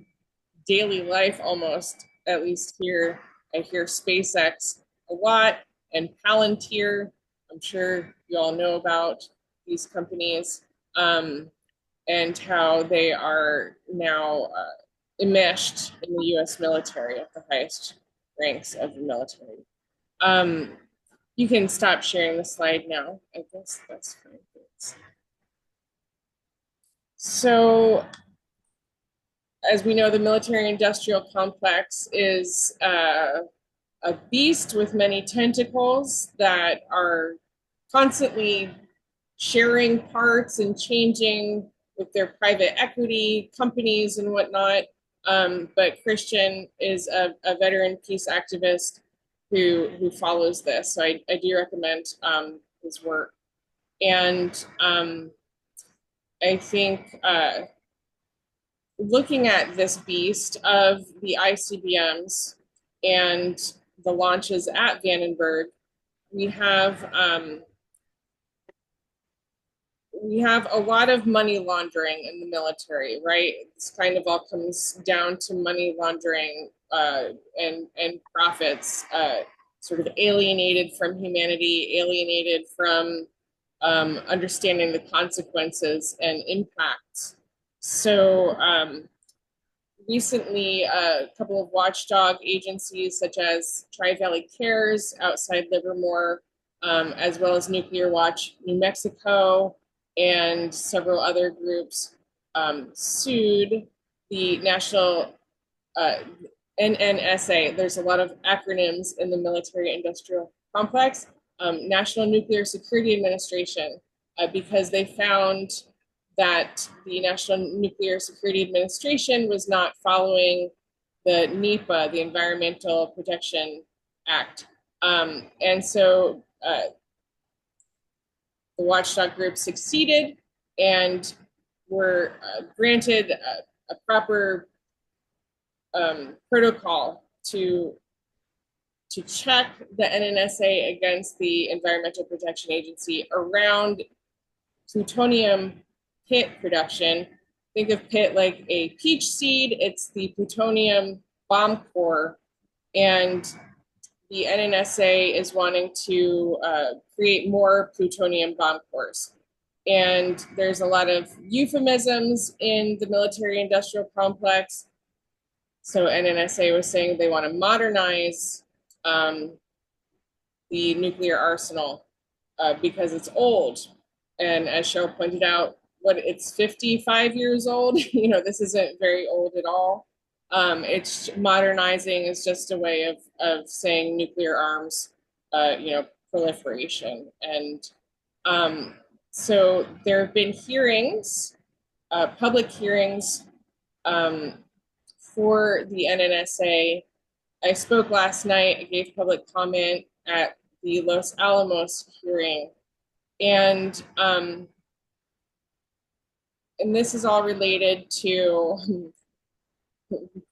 daily life almost. at least here, I hear SpaceX a lot, and Palantir. I'm sure you all know about these companies, and how they are now enmeshed in the U.S. military at the highest ranks of the military. You can stop sharing the slide now. I guess that's fine. Thanks. So, as we know, the military-industrial complex is a beast with many tentacles that are constantly sharing parts and changing with their private equity companies and whatnot. But Christian is a veteran peace activist who follows this. So I do recommend his work. And I think looking at this beast of the ICBMs and the launches at Vandenberg, we have a lot of money laundering in the military, right? This kind of all comes down to money laundering and profits, sort of alienated from humanity, alienated from understanding the consequences and impacts. So recently, a couple of watchdog agencies such as Tri-Valley Cares outside Livermore, as well as Nuclear Watch New Mexico, and several other groups sued the National NNSA. There's a lot of acronyms in the military-industrial complex. National Nuclear Security Administration, because they found that the National Nuclear Security Administration was not following the NEPA, the Environmental Protection Act. And so the watchdog group succeeded and were granted a proper protocol to check the NNSA against the Environmental Protection Agency around plutonium pit production. Think of pit like a peach seed. It's the plutonium bomb core, and the NNSA is wanting to create more plutonium bomb cores. And there's a lot of euphemisms in the military-industrial complex. So NNSA was saying they want to modernize the nuclear arsenal because it's old. And as Cherrill pointed out, it's 55 years old. You know, this isn't very old at all. It's modernizing is just a way of saying nuclear arms, proliferation. And so there have been hearings, public hearings for the NNSA. I spoke last night, I gave public comment at the Los Alamos hearing. And this is all related to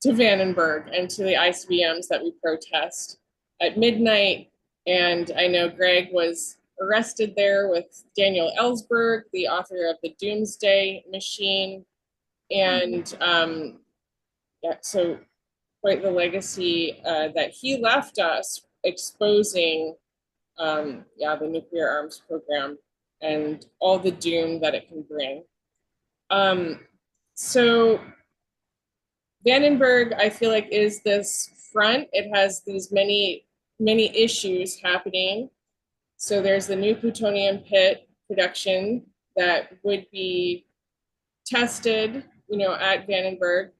Vandenberg and to the ICBMs that we protest at midnight. And I know Greg was arrested there with Daniel Ellsberg, the author of the Doomsday Machine. And so quite the legacy that he left us, exposing the nuclear arms program and all the doom that it can bring. So Vandenberg, I feel like, is this front. It has these many issues happening. So there's the new plutonium pit production that would be tested, at Vandenberg.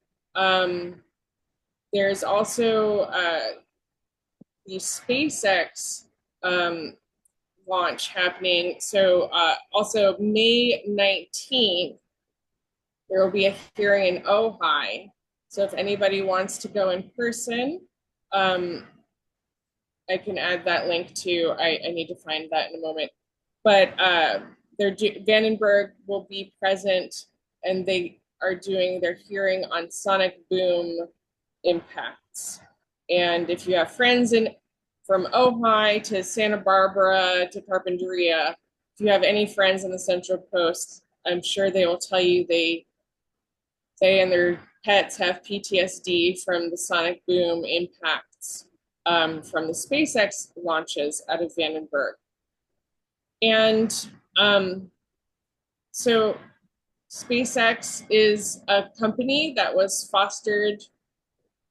There's also the SpaceX launch happening. So also May 19th, there will be a hearing in Ojai. So if anybody wants to go in person, I can add that link too. I need to find that in a moment. But Vandenberg will be present, and they are doing their hearing on sonic boom impacts. And if you have friends from Ojai to Santa Barbara to Carpinteria, if you have any friends on the Central Coast, I'm sure they will tell you they and their pets have PTSD from the sonic boom impacts from the SpaceX launches out of Vandenberg. And so SpaceX is a company that was fostered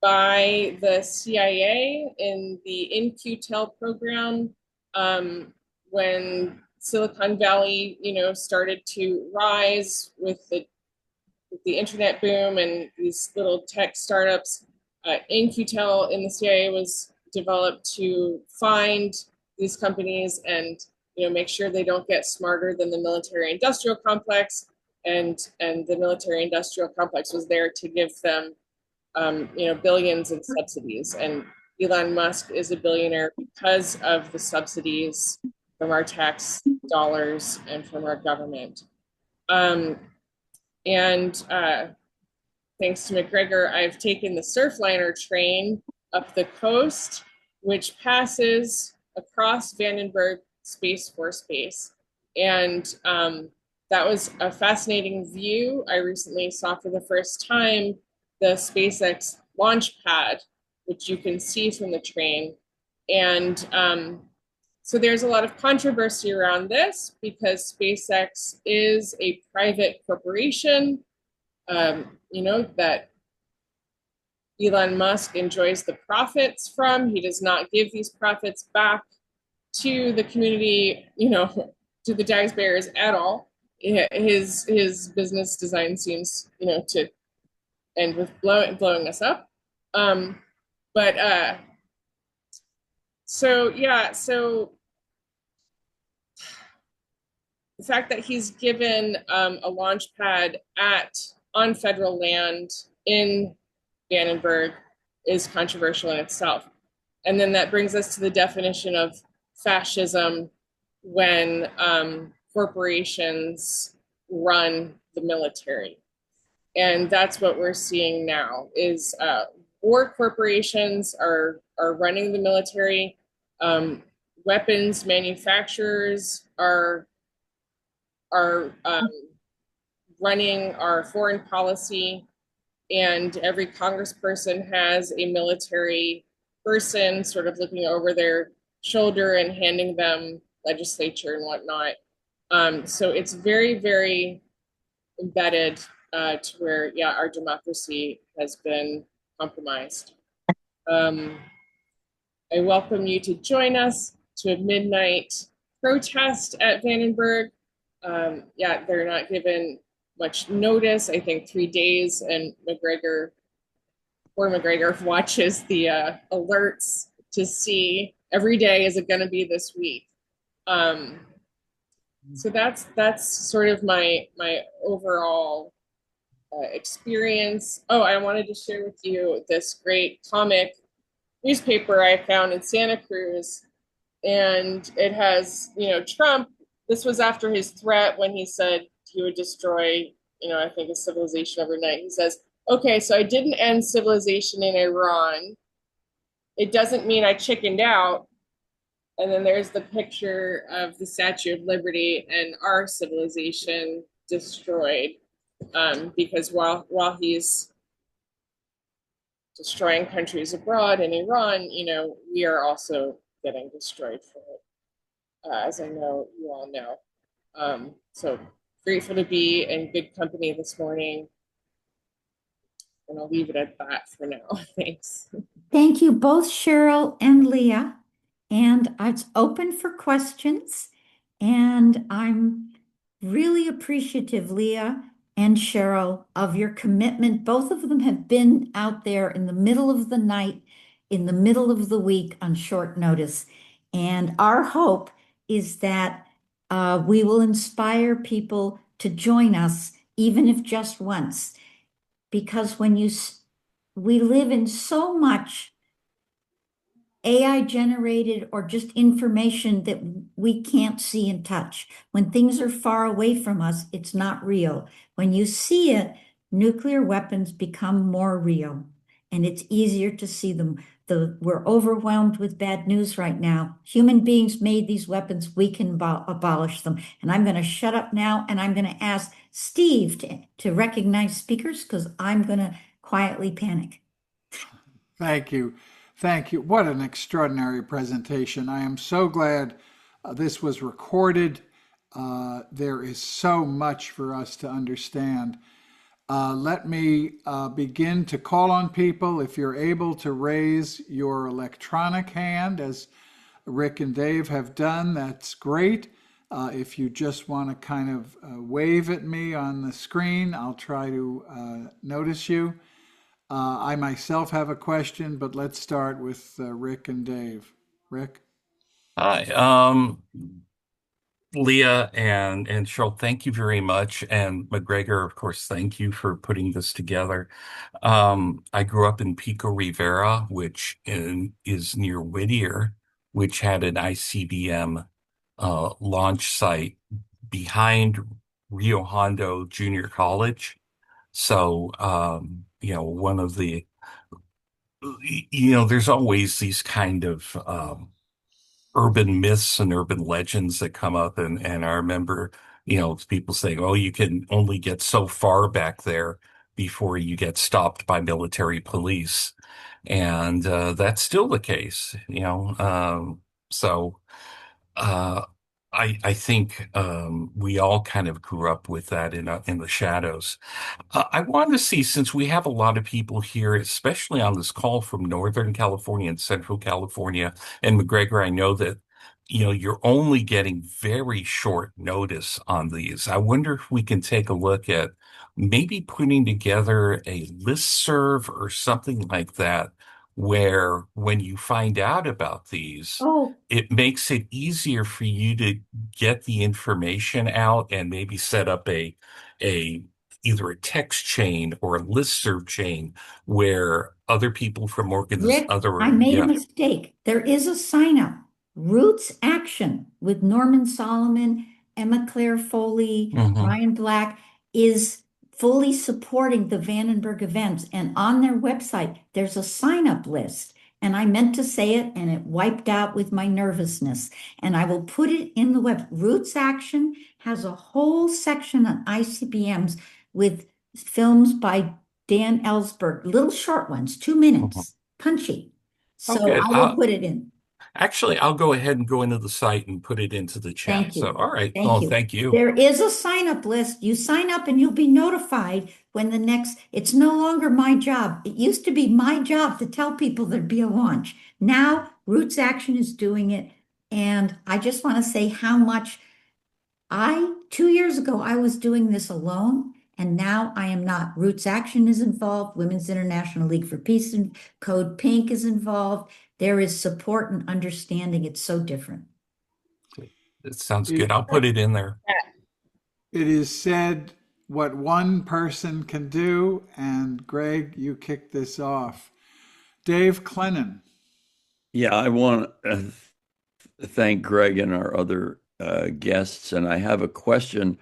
by the CIA in the In-Q-Tel program when Silicon Valley, started to rise with the internet boom and these little tech startups. In-Q-Tel in the CIA was developed to find these companies and make sure they don't get smarter than the military-industrial complex, and the military-industrial complex was there to give them billions in subsidies. And Elon Musk is a billionaire because of the subsidies from our tax dollars and from our government. Thanks to MacGregor, I've taken the Surfliner train up the coast, which passes across Vandenberg Space Force Base. And that was a fascinating view. I recently saw for the first time the SpaceX launch pad, which you can see from the train. And so there's a lot of controversy around this because SpaceX is a private corporation, that Elon Musk enjoys the profits from. He does not give these profits back to the community, to the taxpayers at all. His business design seems, to end with blowing us up. So the fact that he's given a launch pad on federal land in Vandenberg is controversial in itself. And then that brings us to the definition of fascism when corporations run the military. And that's what we're seeing now is war corporations are running the military. Weapons manufacturers are running our foreign policy, and every congressperson has a military person sort of looking over their shoulder and handing them legislature and whatnot. So it's very, very embedded to where, our democracy has been compromised. I welcome you to join us to a midnight protest at Vandenberg. They're not given much notice, I think 3 days, and MacGregor watches the alerts to see every day, is it going to be this week? So that's sort of my overall experience. Oh, I wanted to share with you this great comic newspaper I found in Santa Cruz, and it has, Trump. This was after his threat when he said he would destroy, I think a civilization overnight. He says, okay, so I didn't end civilization in Iran. It doesn't mean I chickened out. And then there's the picture of the Statue of Liberty and our civilization destroyed, because while he's destroying countries abroad in Iran, we are also getting destroyed for it, as I know you all know. So grateful to be in good company this morning. And I'll leave it at that for now. Thanks. Thank you both, Cherrill and Leah. And it's open for questions. And I'm really appreciative, Leah and Cherrill, of your commitment. Both of them have been out there in the middle of the night, in the middle of the week on short notice. And our hope is that we will inspire people to join us, even if just once. Because we live in so much AI generated or just information that we can't see and touch. When things are far away from us, it's not real. When you see it, nuclear weapons become more real, and it's easier to see them. We're overwhelmed with bad news right now. Human beings made these weapons. We can abolish them. And I'm going to shut up now, and I'm going to ask Steve to recognize speakers, because I'm going to quietly panic. Thank you. Thank you. What an extraordinary presentation. I am so glad this was recorded. There is so much for us to understand. Let me begin to call on people. If you're able to raise your electronic hand, as Rick and Dave have done, that's great. If you just want to kind of wave at me on the screen, I'll try to notice you. I myself have a question, but let's start with Rick and Dave. Rick? Hi. Leah and Cheryl, thank you very much. And MacGregor, of course, thank you for putting this together. I grew up in Pico Rivera, which is near Whittier, which had an ICBM launch site behind Rio Hondo Junior College. So, one of the, there's always these kind of urban myths and urban legends that come up. And I remember, people saying, oh, you can only get so far back there before you get stopped by military police. And that's still the case, So I think we all kind of grew up with that in the shadows. I want to see, since we have a lot of people here, especially on this call from Northern California and Central California, and MacGregor, I know that you're only getting very short notice on these. I wonder if we can take a look at maybe putting together a listserv or something like that, where when you find out about these, it makes it easier for you to get the information out and maybe set up either a text chain or a listserv chain where other people from Rick, I made a mistake. There is a sign up. Roots Action with Norman Solomon, Emma Claire Foley, Ryan Black is fully supporting the Vandenberg events. And on their website, there's a sign-up list. And I meant to say it, and it wiped out with my nervousness. And I will put it in the web. Roots Action has a whole section on ICBMs with films by Dan Ellsberg, little short ones, 2 minutes, punchy. So I will put it in. Actually, I'll go ahead and go into the site and put it into the chat. Thank you. So, all right. Thank you. There is a sign-up list. You sign up and you'll be notified when it's no longer my job. It used to be my job to tell people there'd be a launch. Now, Roots Action is doing it. And I just want to say how much 2 years ago, I was doing this alone. And now I am not. Roots Action is involved. Women's International League for Peace and CodePink is involved. There is support and understanding. It's so different. It sounds good. I'll put it in there. It is said what one person can do, and Greg, you kicked this off. Dave Clennon. Yeah, I want to thank Greg and our other guests, and I have a question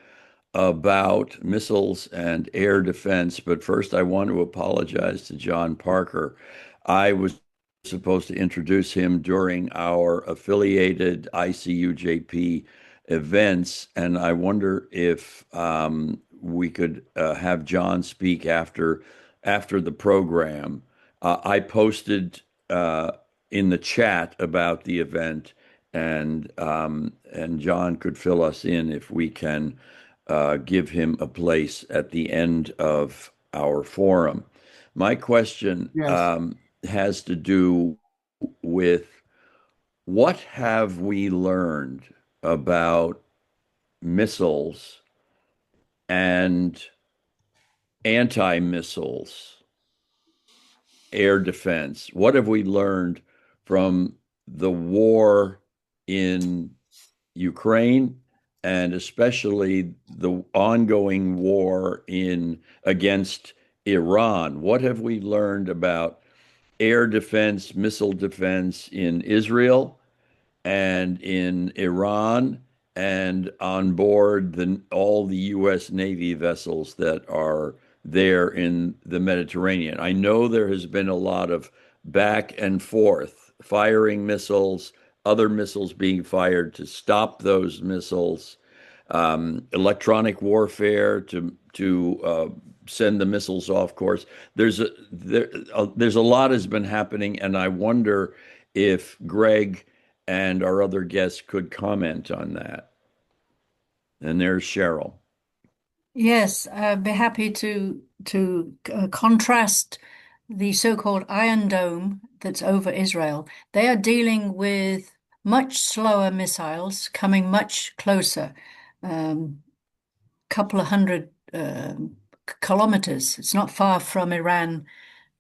about missiles and air defense. But first, I want to apologize to John Parker. I was supposed to introduce him during our affiliated ICUJP events, and I wonder if we could have John speak after the program. I posted in the chat about the event, and John could fill us in if we can give him a place at the end of our forum. My question has to do with what have we learned about missiles and anti-missiles, air defense? What have we learned from the war in Ukraine, and especially the ongoing war against Iran? What have we learned about air defense, missile defense in Israel and in Iran, and on board all the U.S. Navy vessels that are there in the Mediterranean? I know there has been a lot of back and forth, firing missiles, other missiles being fired to stop those missiles, electronic warfare to send the missiles off course. There's a lot has been happening, and I wonder if Greg and our other guests could comment on that. And there's Cherrill. Yes, I'd be happy to contrast the so-called Iron Dome that's over Israel. They are dealing with much slower missiles coming much closer, couple of hundred kilometers. It's not far from Iran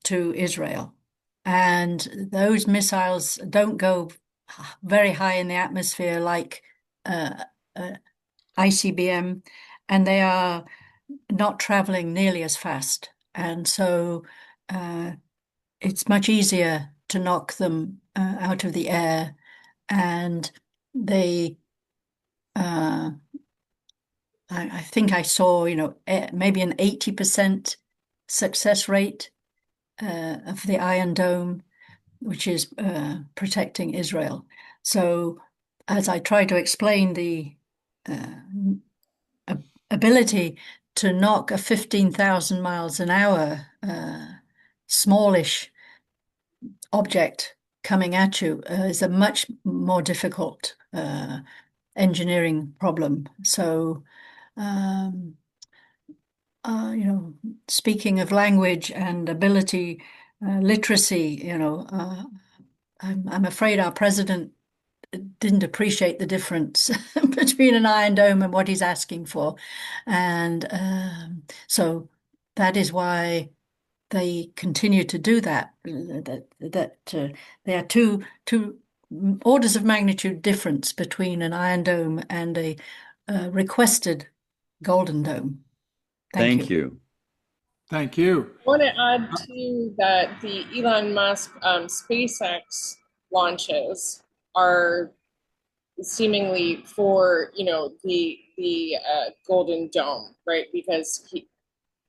to Israel. And those missiles don't go very high in the atmosphere like ICBM, and they are not traveling nearly as fast. And so it's much easier to knock them out of the air. And they, I think I saw, maybe an 80% success rate of the Iron Dome, which is protecting Israel. So as I try to explain the ability to knock a 15,000 miles an hour smallish object coming at you is a much more difficult engineering problem. So, speaking of language and ability, literacy, I'm afraid our president didn't appreciate the difference between an Iron Dome and what he's asking for. And so that is why they continue to do that. There are two orders of magnitude difference between an Iron Dome and a requested Golden Dome. Thank you. Thank you. I want to add too that the Elon Musk SpaceX launches are seemingly for the Golden Dome, right? Because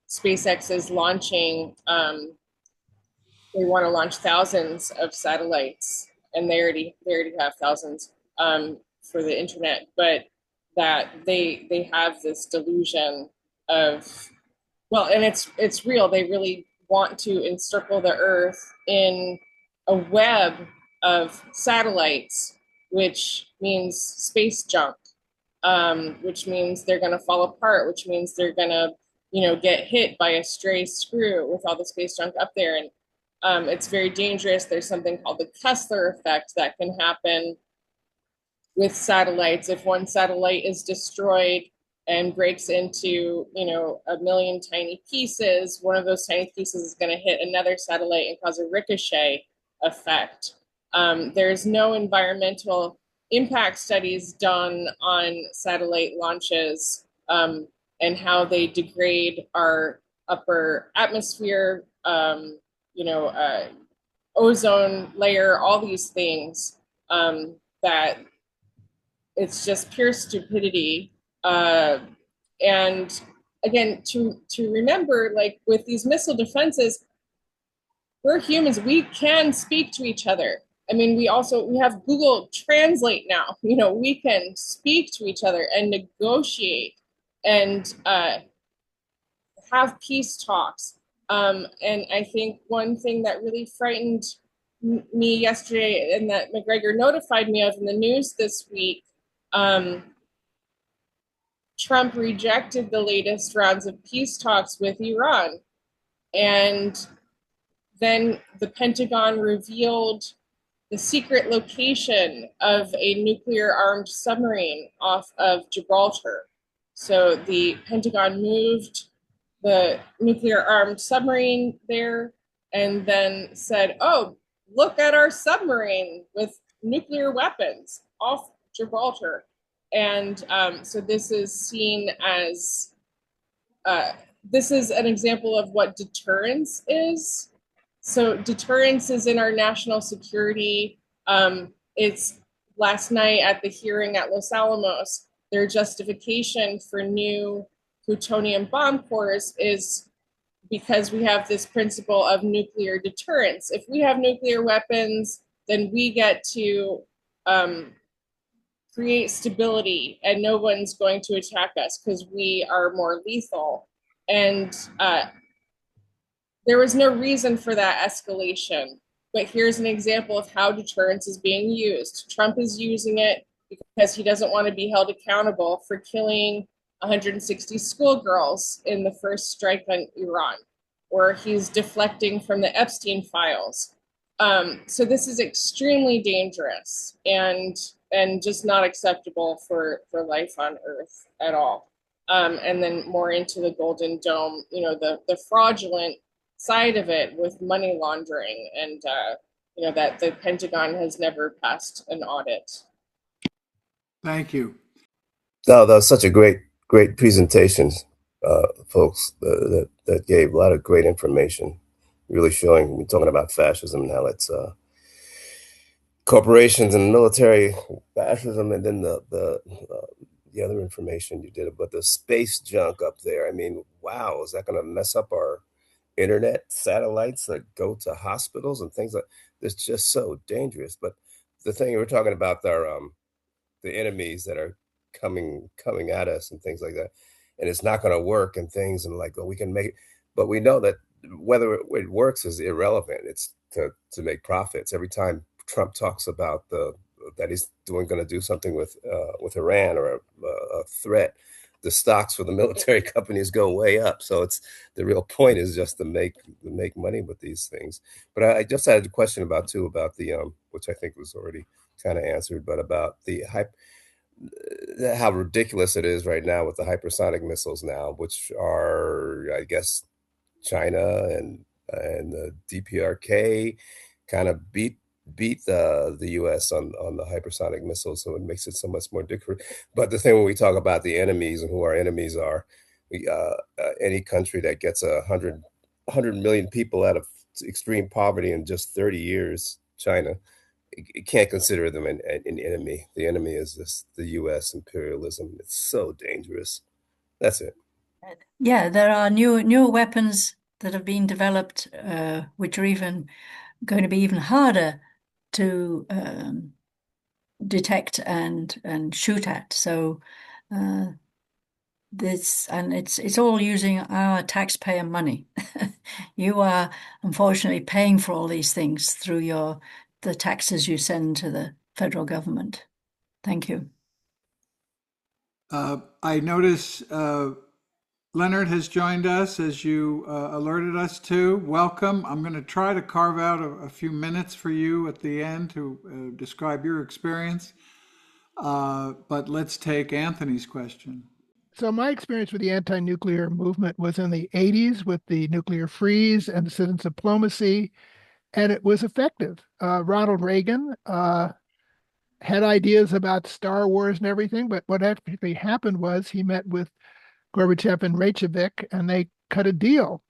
SpaceX is launching. They want to launch thousands of satellites, and they already have thousands for the internet. But that they have this delusion of, well, and it's real. They really want to encircle the Earth in a web of satellites, which means space junk, which means they're going to fall apart, which means they're going to, get hit by a stray screw with all the space junk up there. And it's very dangerous. There's something called the Kessler effect that can happen with satellites. If one satellite is destroyed and breaks into, a million tiny pieces, one of those tiny pieces is going to hit another satellite and cause a ricochet effect. There's no environmental impact studies done on satellite launches and how they degrade our upper atmosphere, ozone layer, all these things, that it's just pure stupidity. And again, to remember, like with these missile defenses, we're humans, we can speak to each other. I mean, we have Google Translate now. We can speak to each other and negotiate and have peace talks. And I think one thing that really frightened me yesterday and that MacGregor notified me of in the news this week, Trump rejected the latest rounds of peace talks with Iran. And then the Pentagon revealed the secret location of a nuclear-armed submarine off of Gibraltar. So the Pentagon moved the nuclear-armed submarine there and then said, oh, look at our submarine with nuclear weapons off Gibraltar. And so this is seen as, this is an example of what deterrence is. So deterrence is in our national security. It's last night at the hearing at Los Alamos, their justification for new plutonium bomb cores is because we have this principle of nuclear deterrence. If we have nuclear weapons, then we get to create stability and no one's going to attack us because we are more lethal. And there was no reason for that escalation. But here's an example of how deterrence is being used. Trump is using it because he doesn't want to be held accountable for killing 160 schoolgirls in the first strike on Iran, or he's deflecting from the Epstein files. So this is extremely dangerous and just not acceptable for life on Earth at all. And then more into the Golden Dome, you know, the fraudulent side of it with money laundering, and you know, that the Pentagon has never passed an audit. Thank you. No, that was such a great presentations, folks. That gave a lot of great information, really showing. We're talking about fascism and how it's corporations and military fascism, and then the other information you did about the space junk up there. I mean, wow, is that going to mess up our internet satellites that go to hospitals and things like? It's just so dangerous. But the thing you were talking about, our the enemies that are coming at us and things like that, and it's not going to work and things, and like, oh, we can make it, but we know that whether it works is irrelevant. It's to make profits. Every time Trump talks about that he's going to do something with Iran or a threat, the stocks for the military companies go way up. So it's the real point is just to make money with these things. But I just had a question about the which I think was already kind of answered, but about the how ridiculous it is right now with the hypersonic missiles now, which are, I guess, China and the DPRK kind of beat the U.S. on the hypersonic missiles, so it makes it so much more difficult. But the thing when we talk about the enemies and who our enemies are, any country that gets 100 million people out of extreme poverty in just 30 years, China, you can't consider them an enemy. The enemy is the U.S. imperialism. It's so dangerous. That's it. Yeah, there are newer weapons that have been developed, which are even going to be even harder to detect and shoot at. So it's all using our taxpayer money. You are unfortunately paying for all these things through the taxes you send to the federal government. Thank you. I notice Leonard has joined us, as you alerted us to. Welcome. I'm going to try to carve out a few minutes for you at the end to describe your experience. But let's take Anthony's question. So my experience with the anti-nuclear movement was in the 80s with the nuclear freeze and citizen diplomacy, and it was effective. Ronald Reagan had ideas about Star Wars and everything, but what actually happened was he met with Gorbachev and Reykjavik, and they cut a deal.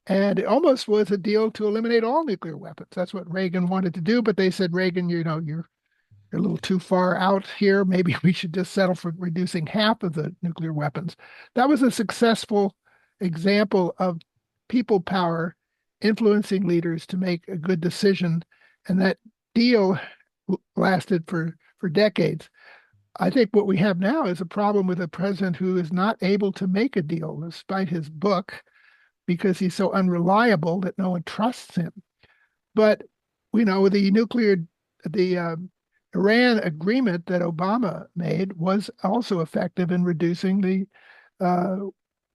And it almost was a deal to eliminate all nuclear weapons. That's what Reagan wanted to do, but they said, Reagan, you're a little too far out here. Maybe we should just settle for reducing half of the nuclear weapons. That was a successful example of people power influencing leaders to make a good decision. And that deal lasted for decades. I think what we have now is a problem with a president who is not able to make a deal despite his book, because he's so unreliable that no one trusts him. But the Iran agreement that Obama made was also effective in reducing the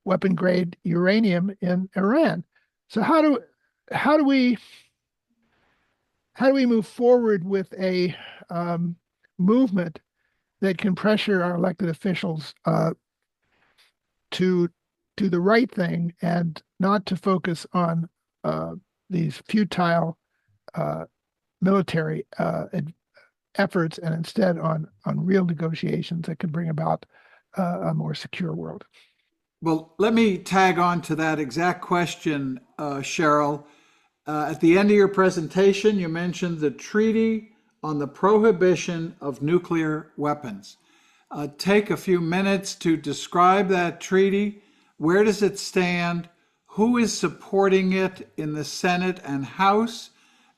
weapon grade uranium in Iran. So how do we move forward with a movement that can pressure our elected officials to do the right thing and not to focus on these futile military efforts, and instead on real negotiations that can bring about a more secure world? Well, let me tag on to that exact question, Cherrill. At the end of your presentation, you mentioned the Treaty on the Prohibition of Nuclear Weapons. Take a few minutes to describe that treaty. Where does it stand? Who is supporting it in the Senate and House?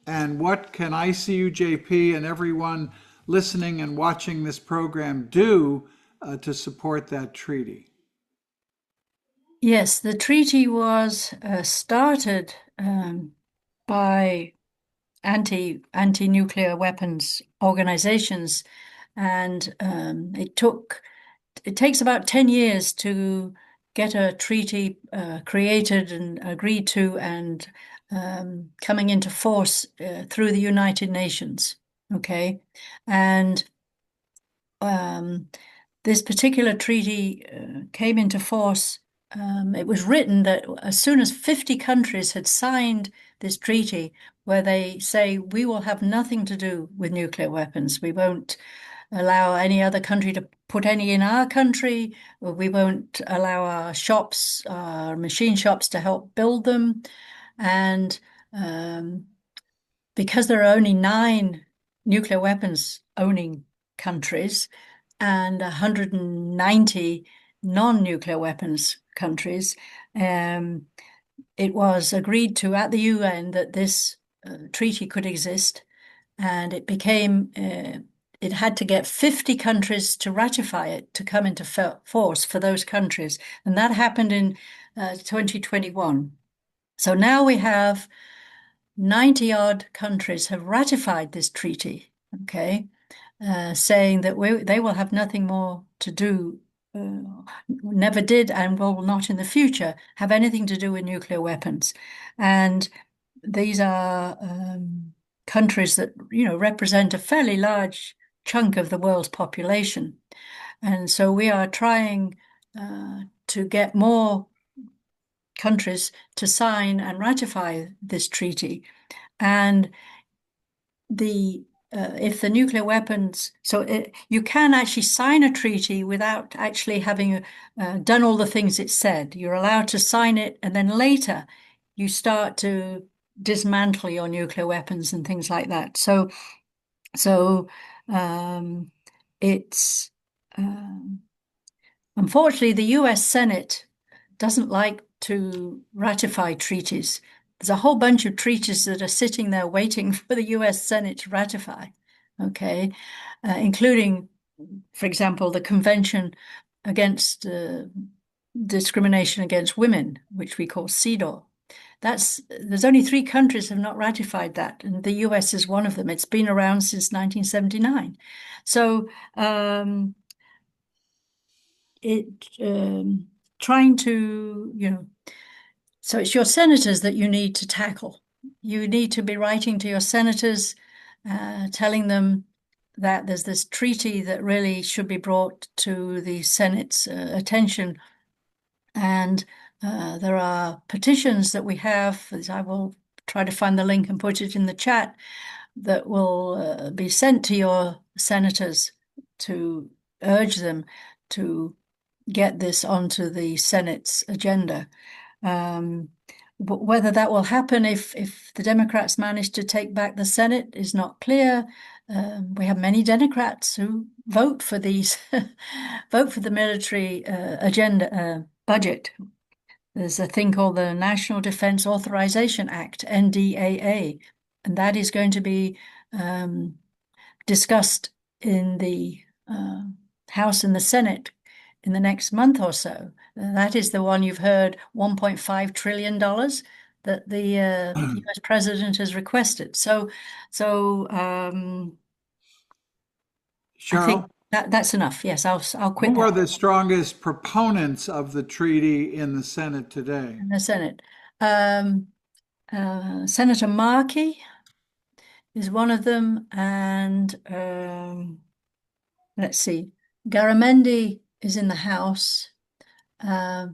And what can ICUJP and everyone listening and watching this program do to support that treaty? Yes, the treaty was started by anti-nuclear weapons organizations, and it takes about 10 years to get a treaty created and agreed to and coming into force through the United Nations. Okay, and this particular treaty came into force. It was written that as soon as 50 countries had signed this treaty, where they say we will have nothing to do with nuclear weapons, we won't allow any other country to put any in our country, we won't allow our shops, our machine shops, to help build them, and because there are only 9 nuclear weapons owning countries and 190 non-nuclear weapons countries, it was agreed to at the UN that this treaty could exist, and it became, it had to get 50 countries to ratify it to come into force for those countries, and that happened in 2021. So now we have 90-odd countries have ratified this treaty, okay, saying that they will have nothing more to do, never did and will not in the future have anything to do with nuclear weapons. And these are countries that, represent a fairly large chunk of the world's population. And so we are trying to get more countries to sign and ratify this treaty. And if the nuclear weapons, you can actually sign a treaty without actually having done all the things it said. You're allowed to sign it, and then later you start to dismantle your nuclear weapons and things like that. So it's unfortunately the US Senate doesn't like to ratify treaties. There's a whole bunch of treaties that are sitting there waiting for the US Senate to ratify, okay, including, for example, the Convention Against Discrimination Against Women, which we call CEDAW. There's only 3 countries have not ratified that, and the US is one of them. It's been around since 1979. So trying to, so it's your senators that you need to tackle. You need to be writing to your senators, telling them that there's this treaty that really should be brought to the Senate's attention. And there are petitions that we have, as I will try to find the link and put it in the chat, that will be sent to your senators to urge them to get this onto the Senate's agenda. But whether that will happen if the Democrats manage to take back the Senate is not clear. We have many Democrats who vote for these, vote for the military agenda budget. There's a thing called the National Defense Authorization Act, NDAA, and that is going to be discussed in the House and the Senate in the next month or so. That is the one you've heard, $1.5 trillion that the US president has requested. So Cherrill? I think that's enough. Yes, I'll quit. Who are the strongest proponents of the treaty in the Senate today? In the Senate, Senator Markey is one of them, and let's see, Garamendi is in the House. Senator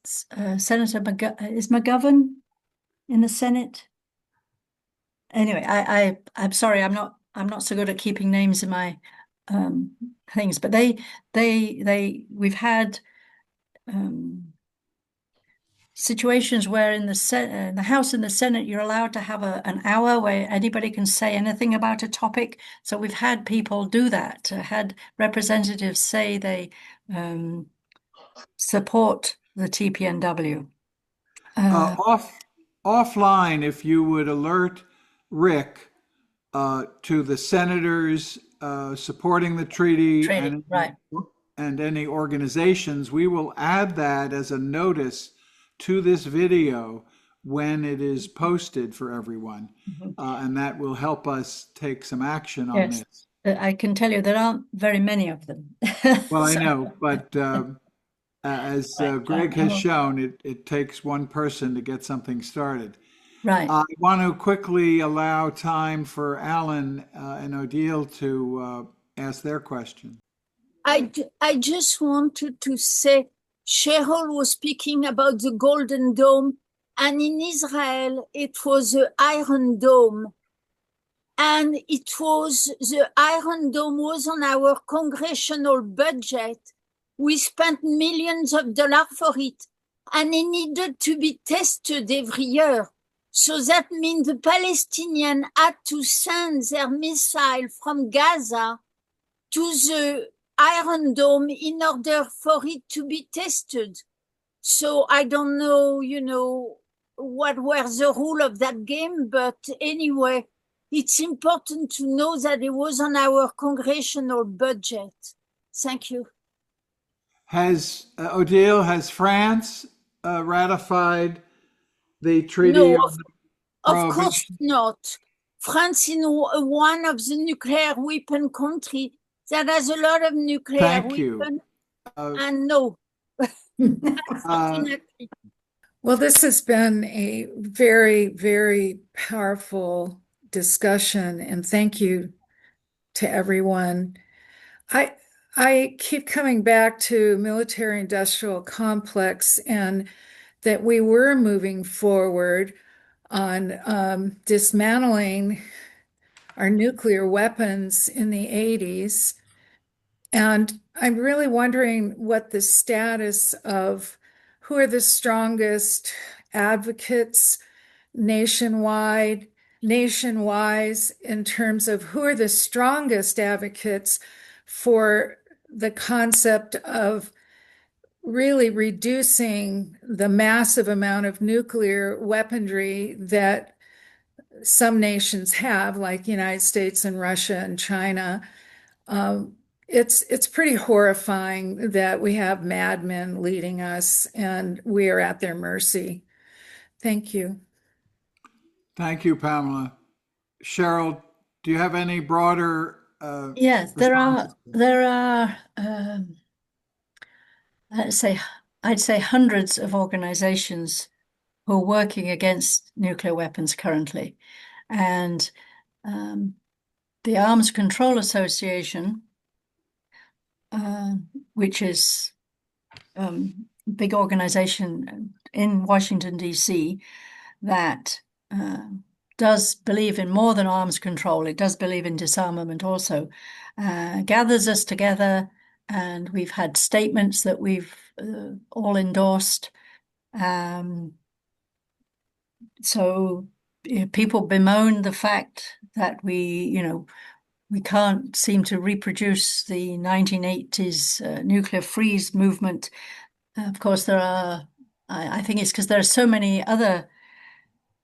is McGovern in the Senate? Anyway, I'm sorry, I'm not so good at keeping names in my things, but we've had situations where in the House and the Senate you're allowed to have an hour where anybody can say anything about a topic. So we've had people do that, had representatives say they support the TPNW. Offline, if you would alert Rick to the senators supporting the treaty. And right. and any organizations, we will add that as a notice to this video when it is posted for everyone. And that will help us take some action on Yes. this. I can tell you there aren't very many of them. Well, I So- know, but as Greg has shown, it takes one person to get something started. Right. I want to quickly allow time for Alan and Odile to ask their question. I just wanted to say, Cherrill was speaking about the Golden Dome, and in Israel, it was the Iron Dome. And the Iron Dome was on our congressional budget. We spent millions of dollars for it, and it needed to be tested every year. So that means the Palestinians had to send their missile from Gaza to the Iron Dome in order for it to be tested. So I don't know, what were the rules of that game, but anyway, it's important to know that it was on our congressional budget. Thank you. Odile, has France ratified the treaty? No, of course not. France is one of the nuclear weapon countries that has a lot of nuclear weapons. And no. Well, this has been a very, very powerful discussion, and thank you to everyone. I keep coming back to military-industrial complex and that we were moving forward on dismantling our nuclear weapons in the 80s. And I'm really wondering what the status of who are the strongest advocates nationwide in terms of who are the strongest advocates for the concept of really reducing the massive amount of nuclear weaponry that some nations have, like the United States and Russia and China. It's pretty horrifying that we have madmen leading us and we are at their mercy. Thank you. Thank you, Pamela. Cherrill, do you have any broader? Yes, there are. I'd say hundreds of organizations who are working against nuclear weapons currently, and the Arms Control Association, which is a big organization in Washington, D.C., that does believe in more than arms control. It does believe in disarmament also, gathers us together, and we've had statements that we've all endorsed. So people bemoan the fact that we can't seem to reproduce the 1980s nuclear freeze movement. Of course, I think it's because there are so many other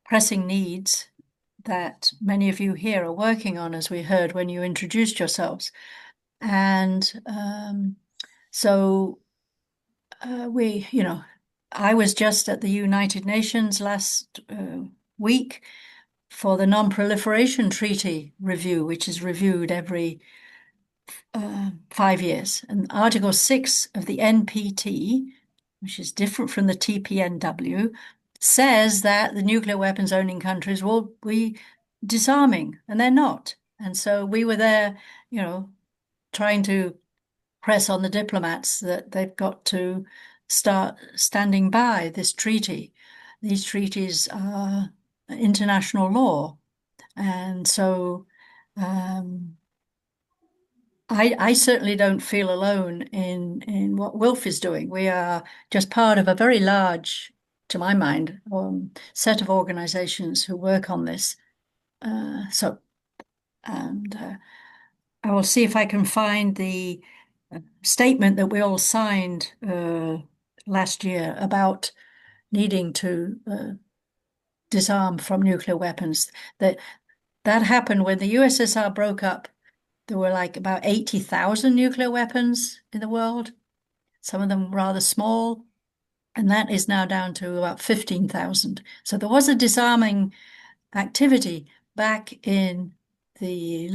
pressing needs that many of you here are working on, as we heard when you introduced yourselves. And I was just at the United Nations last week for the Non-Proliferation Treaty review, which is reviewed every 5 years. And Article 6 of the NPT, which is different from the TPNW, says that the nuclear weapons owning countries will be disarming, and they're not. And so we were there, trying to press on the diplomats that they've got to start standing by this treaty. These treaties are international law. And so I certainly don't feel alone in what WILPF is doing. We are just part of a very large, to my mind, set of organizations who work on this. I will see if I can find the statement that we all signed last year about needing to disarm from nuclear weapons. That happened when the USSR broke up there were like about 80,000 nuclear weapons in the world, some of them rather small, and that is now down to about 15,000. So there was a disarming activity back in the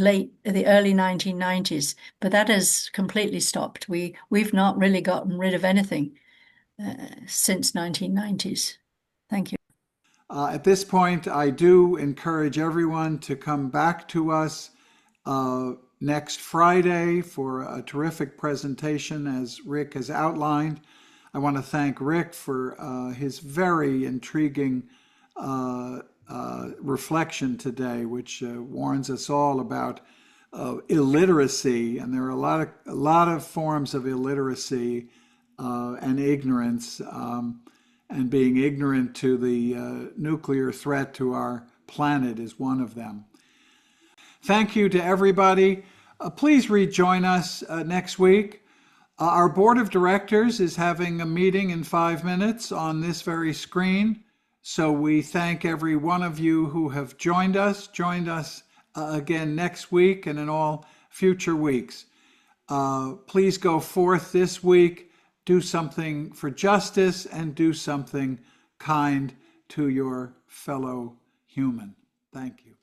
early 1990s, but that has completely stopped. We've not really gotten rid of anything since 1990s. Thank you. At this point, I do encourage everyone to come back to us next Friday for a terrific presentation, as Rick has outlined. I want to thank Rick for his very intriguing reflection today, which warns us all about illiteracy, and there are a lot of forms of illiteracy and ignorance, and being ignorant to the nuclear threat to our planet is one of them. Thank you to everybody. Please rejoin us next week. Our board of directors is having a meeting in 5 minutes on this very screen. So we thank every one of you who have joined us again next week and in all future weeks. Please go forth this week, do something for justice, and do something kind to your fellow human. Thank you.